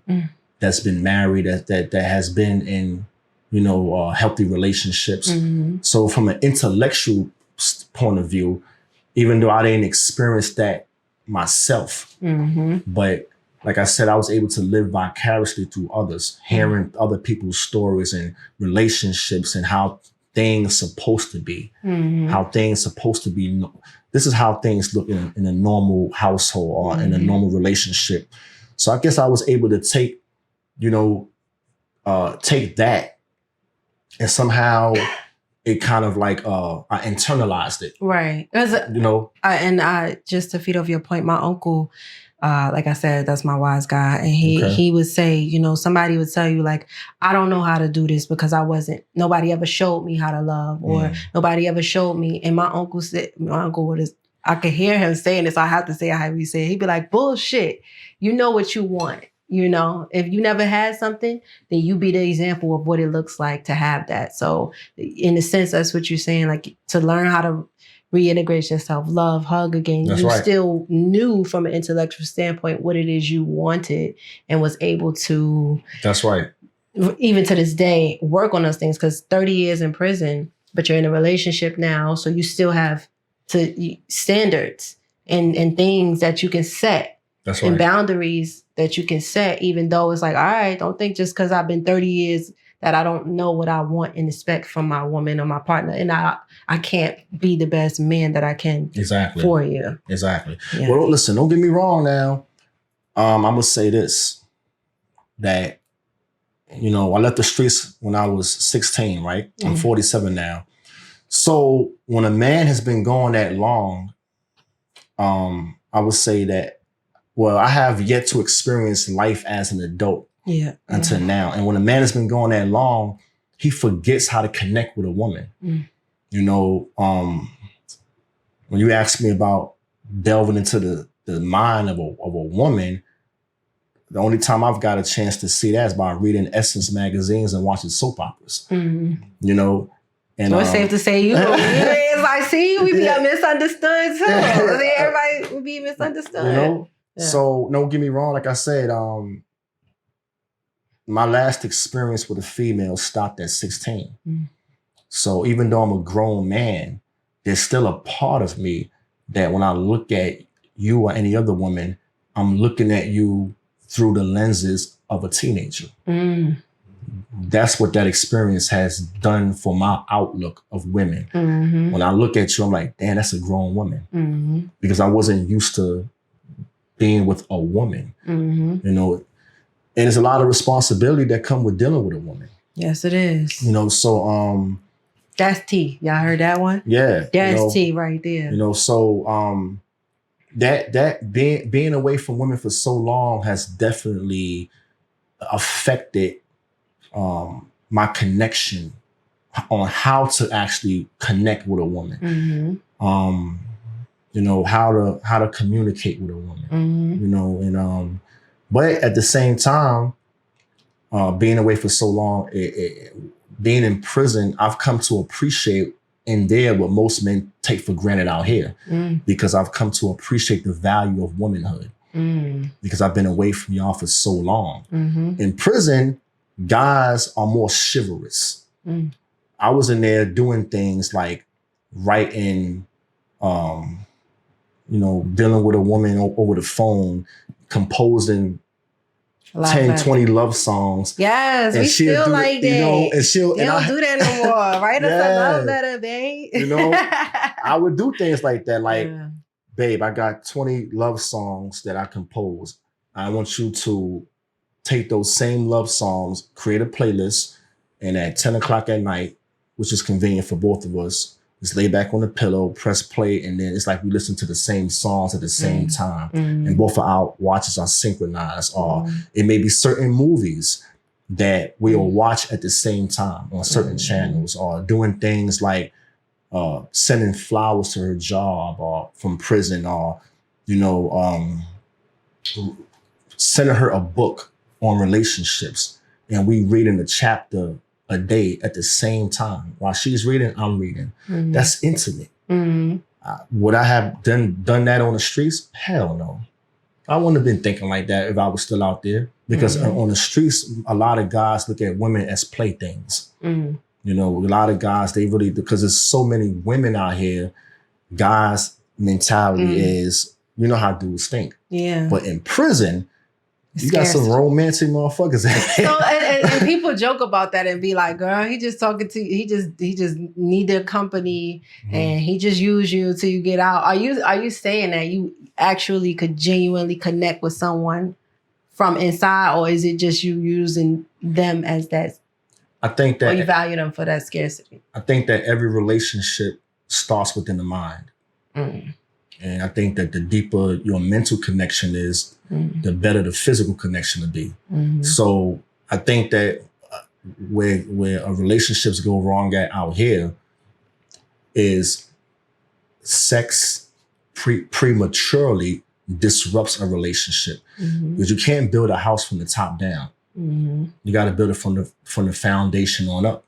that's been married, that has been in, you know, healthy relationships. So from an intellectual point of view, even though I didn't experience that myself, but like I said, I was able to live vicariously through others, hearing other people's stories and relationships and how things supposed to be, how things supposed to be. This is how things look in a normal household or in a normal relationship. So I guess I was able to take that and somehow it kind of like, I internalized it. Right. You know? And just to feed off your point, my uncle, like I said, that's my wise guy. And he would say, you know, somebody would tell you like, I don't know how to do this because nobody ever showed me how to love or nobody ever showed me. And my uncle I could hear him saying this. I have to say how he said, he'd be like, bullshit. You know what you want. You know, if you never had something, then you be the example of what it looks like to have that. So in a sense, that's what you're saying, like to learn how to reintegrate yourself, love, hug again. That's you right. Still knew from an intellectual standpoint what it is you wanted and was able to. That's right. Even to this day, work on those things because 30 years in prison, but you're in a relationship now. So you still have standards and things that you can set. That's right. And boundaries that you can set, even though it's like, all right, don't think just because I've been 30 years that I don't know what I want and expect from my woman or my partner. And I can't be the best man that I can for you. Exactly. Yeah. Well, listen, don't get me wrong now. I'm going to say this. that, you know, I left the streets when I was 16, right? I'm 47 now. So when a man has been gone that long, I would say that, well, I have yet to experience life as an adult until now. And when a man has been gone that long, he forgets how to connect with a woman. You know, when you ask me about delving into the mind of a woman, the only time I've got a chance to see that is by reading Essence magazines and watching soap operas. You know, and so it's safe to say you it's like, see, we be misunderstood too. Everybody would be misunderstood. You know, so don't get me wrong. Like I said, my last experience with a female stopped at 16. So even though I'm a grown man, there's still a part of me that when I look at you or any other woman, I'm looking at you through the lenses of a teenager. That's what that experience has done for my outlook of women. When I look at you, I'm like, damn, that's a grown woman. Because I wasn't used to being with a woman. You know, and there's a lot of responsibility that come with dealing with a woman. Yes, it is. You know, so that's T. Y'all heard that one? Yeah. That's T right there. You know, so that being away from women for so long has definitely affected my connection on how to actually connect with a woman. You know, how to communicate with a woman. You know, and but at the same time, being away for so long, being in prison, I've come to appreciate in there what most men take for granted out here, because I've come to appreciate the value of womanhood, because I've been away from y'all for so long. In prison, guys are more chivalrous. I was in there doing things like writing, you know, dealing with a woman over the phone, composing 10, 20 love songs. Yes, we still like that. You know, and they don't do that no more. Write us a love letter, babe. You know, I would do things like that. Like, babe, I got 20 love songs that I composed. I want you to take those same love songs, create a playlist, and at 10 o'clock at night, which is convenient for both of us, just lay back on the pillow, press play, and then it's like we listen to the same songs at the same time. And both of our watches are synchronized. Or it may be certain movies that we'll watch at the same time on certain channels, or doing things like sending flowers to her job or from prison, or, you know, sending her a book on relationships. And we reading a chapter a day at the same time. While she's reading, I'm reading. That's intimate. Would I have done that on the streets? Hell no. I wouldn't have been thinking like that if I was still out there. Because on the streets, a lot of guys look at women as playthings. You know, a lot of guys, they really, because there's so many women out here, guys' mentality is, you know how dudes think. But in prison, you got some romantic motherfuckers. So, and people joke about that and be like, girl, he just talking to you. He just need their company and he just use you till you get out. Are you saying that you actually could genuinely connect with someone from inside, or is it just you using them as that? I think that, or you value them for that scarcity? I think that every relationship starts within the mind. And I think that the deeper your mental connection is, the better the physical connection will be. So I think that where relationships go wrong out here is sex prematurely disrupts a relationship, because you can't build a house from the top down. You got to build it from the foundation on up.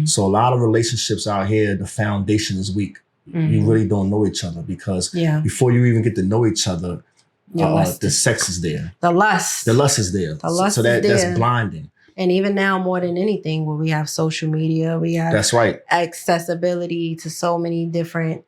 So a lot of relationships out here, the foundation is weak. You really don't know each other, because before you even get to know each other, the sex is there. The lust is there. So that's blinding. And even now, more than anything, where we have social media, we have accessibility to so many different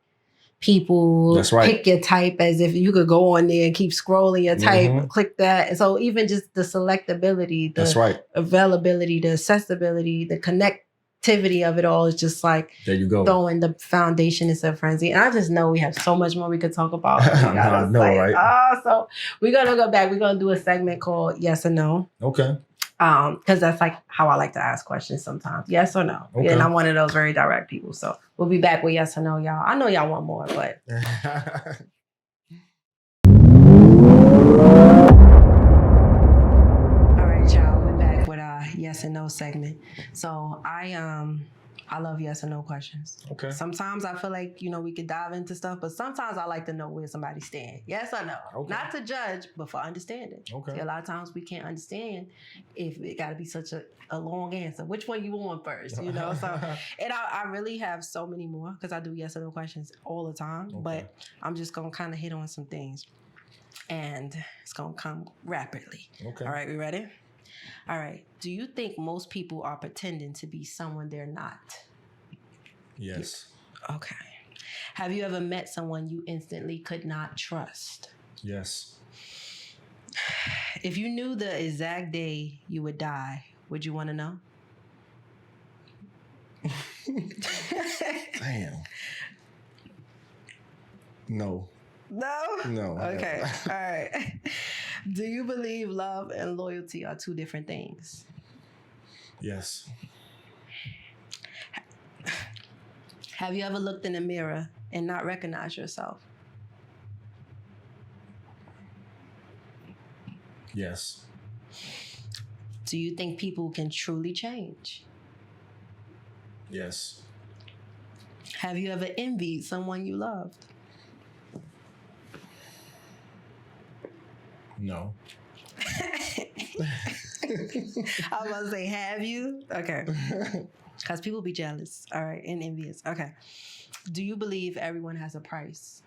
people. That's right. Pick your type, as if you could go on there and keep scrolling your type, click that. And so even just the selectability, the availability, the accessibility, the connectivity activity of it all is just like there you go. Throwing the foundation into a frenzy. And I just know we have so much more we could talk about. I know, right? So we're going to go back. We're going to do a segment called Yes or No. Okay. Because that's like how I like to ask questions sometimes. Yes or no. Okay. And I'm one of those very direct people. So we'll be back with yes or no, y'all. I know y'all want more, but... Yes and no segment. So I love yes or no questions. Okay. Sometimes I feel like, we could dive into stuff, but sometimes I like to know where somebody stands. Yes or no. Okay. Not to judge, but for understanding. Okay. See, a lot of times we can't understand if it got to be such a long answer. Which one you want first, So, and I really have so many more because I do yes or no questions all the time, but I'm just going to kind of hit on some things and it's going to come rapidly. Okay. All right, we ready? All right. Do you think most people are pretending to be someone they're not? Yes. Okay. Have you ever met someone you instantly could not trust? Yes. If you knew the exact day you would die, would you want to know? Damn. No. No? No. Okay. All right. Do you believe love and loyalty are two different things? Yes. Have you ever looked in the mirror and not recognized yourself? Yes. Do you think people can truly change? Yes. Have you ever envied someone you loved? No. I was about to say, have you? Okay. Because people be jealous, all right, and envious. Okay. Do you believe everyone has a price?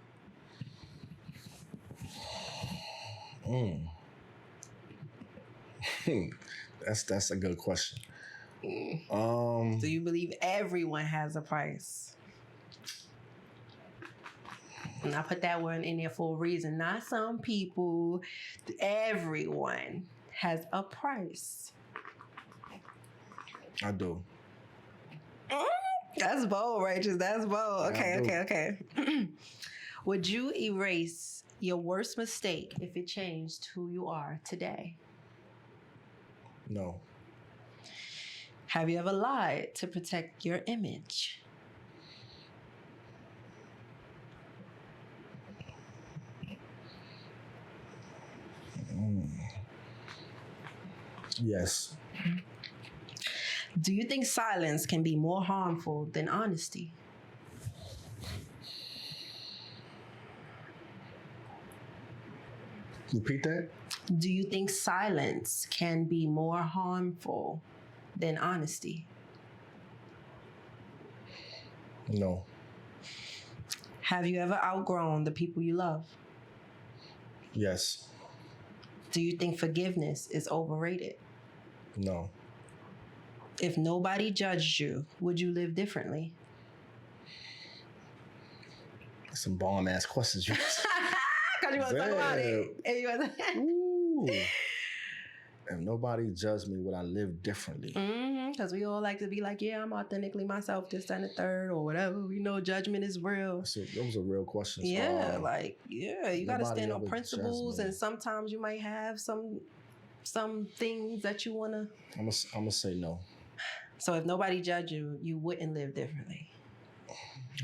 That's a good question. Do you believe everyone has a price? And I put that one in there for a reason. Not some people. Everyone has a price. I do. That's bold, Righteous. That's bold. Okay. Would you erase your worst mistake if it changed who you are today? No. Have you ever lied to protect your image? Yes. Do you think silence can be more harmful than honesty? Repeat that. Do you think silence can be more harmful than honesty? No. Have you ever outgrown the people you love? Yes. Do you think forgiveness is overrated? No. If nobody judged you, would you live differently? Some bomb ass questions. Because you want to talk about it. Ooh. If nobody judged me, would I live differently? Because we all like to be like, yeah, I'm authentically myself, this and the third, or whatever. We know judgment is real. Those are real questions. Yeah, you got to stand on principles, and sometimes you might have some things that you want to. I'm gonna say no. So if nobody judged you, you wouldn't live differently.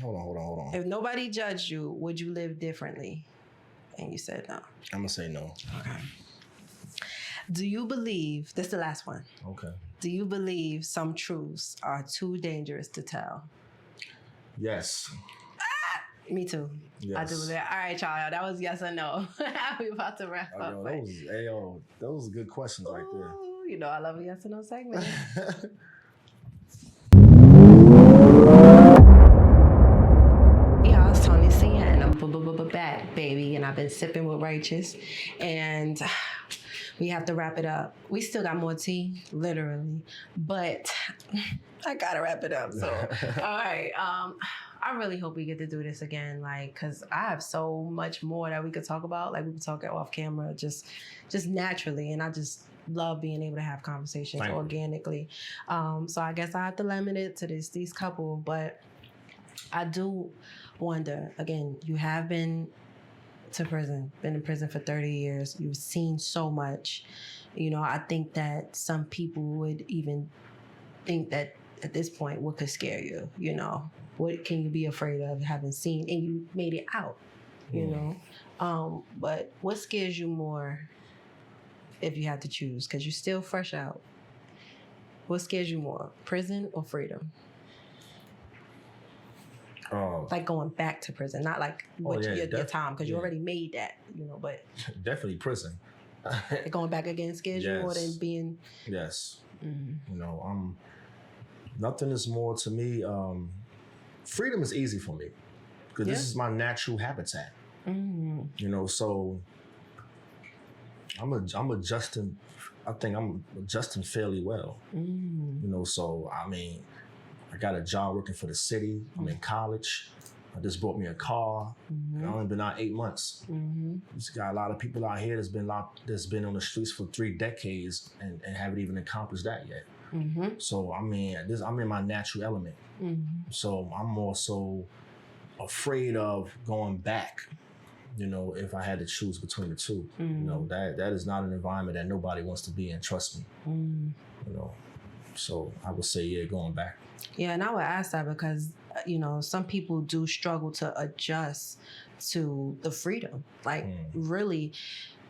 Hold on. If nobody judged you, would you live differently? And you said no. I'm gonna say no. Okay. Do you believe, this is the last one. Okay. Do you believe some truths are too dangerous to tell? Yes. Me too. Yes. I do that. All right, y'all. That was yes or no. We're about to wrap up. Those are good questions right there. You know I love a yes or no segment. Y'all, it's Toni and I'm back, baby. And I've been sipping with Righteous. And we have to wrap it up. We still got more tea, literally. But I gotta wrap it up. So, all right. I really hope we get to do this again, like, because I have so much more that we could talk about. Like, we could talk off camera, just naturally, and I just love being able to have conversations organically. So I guess I have to limit it to these couple, but I do wonder, again, you have been in prison for 30 years. You've seen so much. You know, I think that some people would even think that at this point, what could scare you? You know, what can you be afraid of having seen? And you made it out, you know? But what scares you more if you had to choose? Because you're still fresh out. What scares you more, prison or freedom? Like going back to prison, not like your time, because you already made that, you know, but... Definitely prison. Going back again scares you more than being... Yes. Mm-hmm. You know, nothing is more to me. Freedom is easy for me because this is my natural habitat. Mm-hmm. You know, so I'm adjusting. I think I'm adjusting fairly well. Mm-hmm. You know, so I mean, I got a job working for the city. I'm in college. I just bought me a car. Mm-hmm. I've only been out 8 months. Mm-hmm. There's got a lot of people out here that's been on the streets for 3 decades and haven't even accomplished that yet. Mm-hmm. So I mean, I'm in my natural element. Mm-hmm. So I'm more so afraid of going back. You know, if I had to choose between the two, you know, that is not an environment that nobody wants to be in. Trust me. You know, so I would say going back. Yeah, and I would ask that because, you know, some people do struggle to adjust to the freedom. Like, really,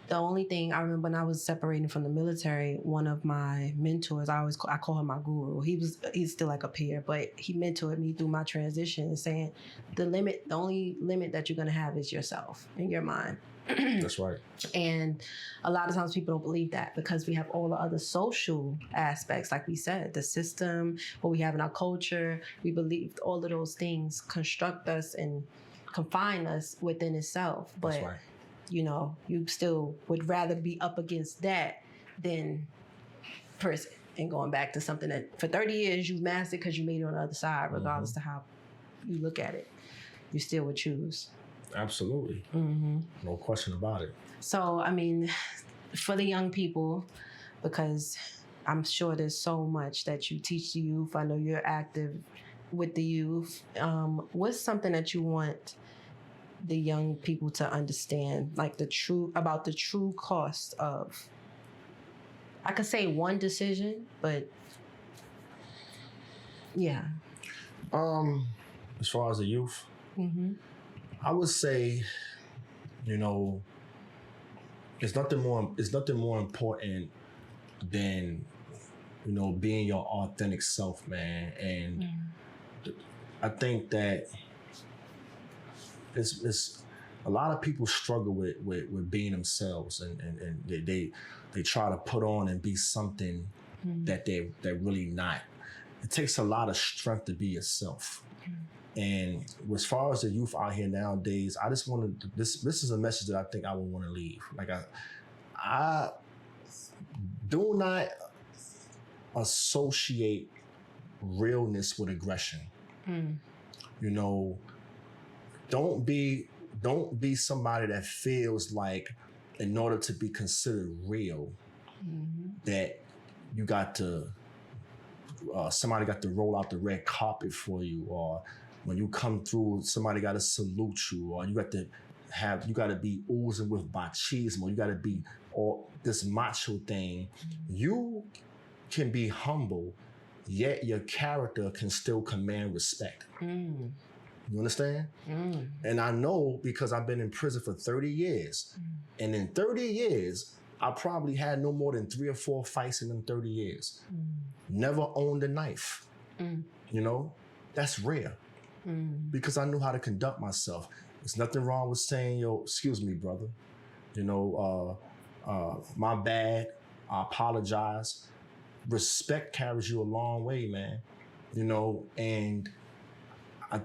the only thing I remember when I was separating from the military, one of my mentors, I call him my guru. He's still like a peer, but he mentored me through my transition, saying the only limit that you're going to have is yourself and your mind. That's right. And a lot of times people don't believe that because we have all the other social aspects, like we said, the system, what we have in our culture. We believe all of those things construct us and confine us within itself. But, that's right. You know, you still would rather be up against that than prison and going back to something that for 30 years you've mastered because you made it on the other side, regardless to how you look at it. You still would choose. Absolutely. Mm-hmm. No question about it. So, I mean, for the young people, because I'm sure there's so much that you teach the youth. I know you're active with the youth. What's something that you want the young people to understand, like the true cost of, I could say one decision, but yeah. As far as the youth, I would say, you know, it's nothing more important than, you know, being your authentic self, man. And I think that it's a lot of people struggle with being themselves, and they try to put on and be something that they're really not. It takes a lot of strength to be yourself. And as far as the youth out here nowadays, I just want to, this is a message that I think I would want to leave. Like I do not associate realness with aggression. You know, don't be somebody that feels like in order to be considered real, that you got to, somebody got to roll out the red carpet for you, or when you come through, somebody got to salute you, or you got to be oozing with machismo. You got to be all this macho thing. You can be humble, yet your character can still command respect. You understand? And I know because I've been in prison for 30 years. And in 30 years, I probably had no more than 3 or 4 fights in them 30 years. Never owned a knife. You know, that's rare. Because I knew how to conduct myself. There's nothing wrong with saying, yo, excuse me, brother. You know, my bad. I apologize. Respect carries you a long way, man. You know, and I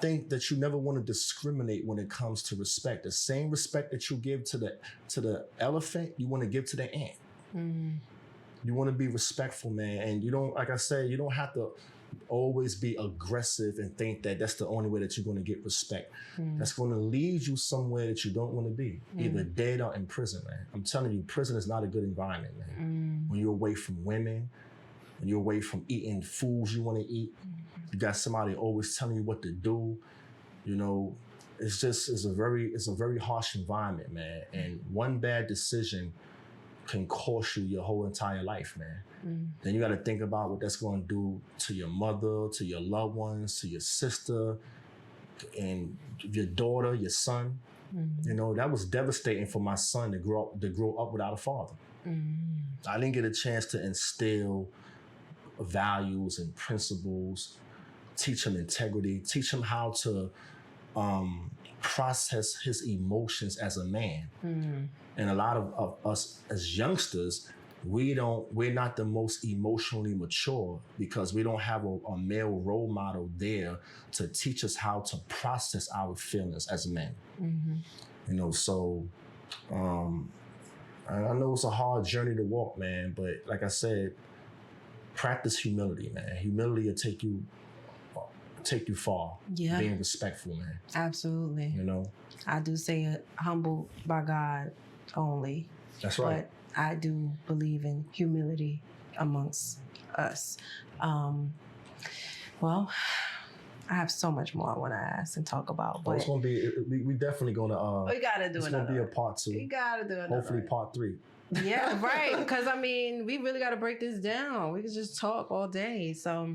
think that you never want to discriminate when it comes to respect. The same respect that you give to the elephant, you want to give to the ant. You want to be respectful, man. And you don't, like I said, you don't have to always be aggressive and think that that's the only way that you're going to get respect. That's going to lead you somewhere that you don't want to be, either dead or in prison, man. I'm telling you, prison is not a good environment, man. When you're away from women, when you're away from eating foods you want to eat, you got somebody always telling you what to do. You know, it's a very harsh environment, man. And one bad decision can cost you your whole entire life, man. Then you got to think about what that's going to do to your mother, to your loved ones, to your sister, and your daughter, your son. You know, that was devastating for my son to grow up without a father. I didn't get a chance to instill values and principles, teach him integrity, teach him how to process his emotions as a man. And a lot of us as youngsters, we're not the most emotionally mature because we don't have a male role model there to teach us how to process our feelings as men. You know, so I know it's a hard journey to walk, man, but like I said, practice humility, man. Humility will take you far. Yeah. Being respectful, man. Absolutely. You know? I do say humbled by God only. That's right. But I do believe in humility amongst us. Well, I have so much more I want to ask and talk about. But it's going to be, we definitely going to... we got to do it. It's going to be a part 2. We got to do it. Hopefully part 3. Yeah, right. Because, I mean, we really got to break this down. We could just talk all day. So...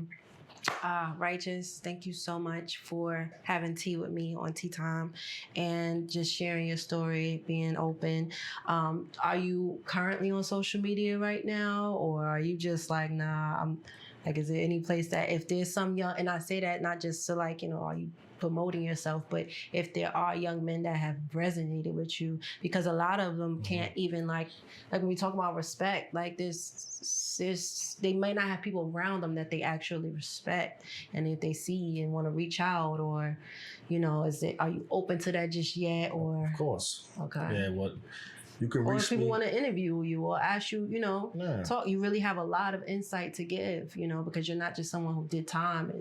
Righteous, thank you so much for having tea with me on Tea Time and just sharing your story, being open. Are you currently on social media right now, or are you just like, nah, I'm like, is there any place that if there's some young, and I say that not just to like, you know, are you promoting yourself, but if there are young men that have resonated with you, because a lot of them can't even like when we talk about respect, like they might not have people around them that they actually respect. And if they see and want to reach out, or, you know, are you open to that just yet? Or of course. Okay. Yeah, well, you can reach me. Or if people want to interview you or ask you, you know, talk, you really have a lot of insight to give, you know, because you're not just someone who did time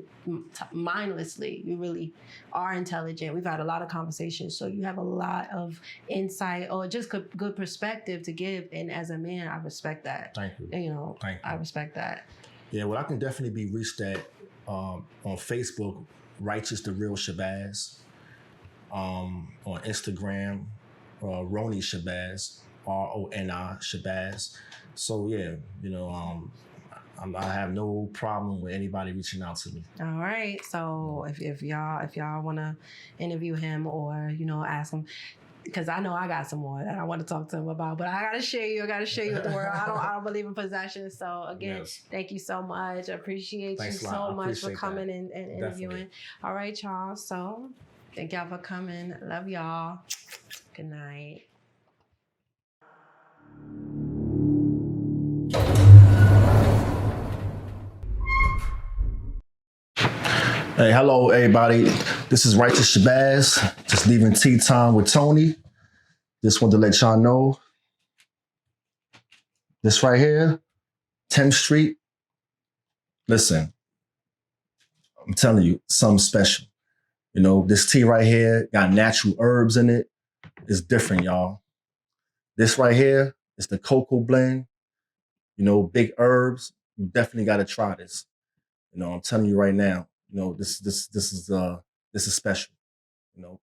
mindlessly. You really are intelligent. We've had a lot of conversations, so you have a lot of insight or just good perspective to give. And as a man, I respect that. Thank you. You know, Thank you. I respect that. Yeah, well, I can definitely be reached at on Facebook, Righteous Shabazz, on Instagram, Roni Shabazz, RONI Shabazz. So yeah, you know, I have no problem with anybody reaching out to me. All right. So if y'all want to interview him or, you know, ask him, because I know I got some more that I want to talk to him about, but I gotta share you with the world. I don't believe in possession. So again, Thank you so much. I appreciate you so much for coming and interviewing. All right, y'all. So thank y'all for coming. Love y'all. Good night. Hey, hello, everybody. This is Righteous Shabazz. Just leaving Tea Time with Toni. Just wanted to let y'all know. This right here, 10th Street. Listen, I'm telling you, something special. You know, this tea right here got natural herbs in it. It's different, y'all. This right here is the cocoa blend. You know, big herbs. You definitely got to try this. You know, I'm telling you right now. You know, this is special. You know,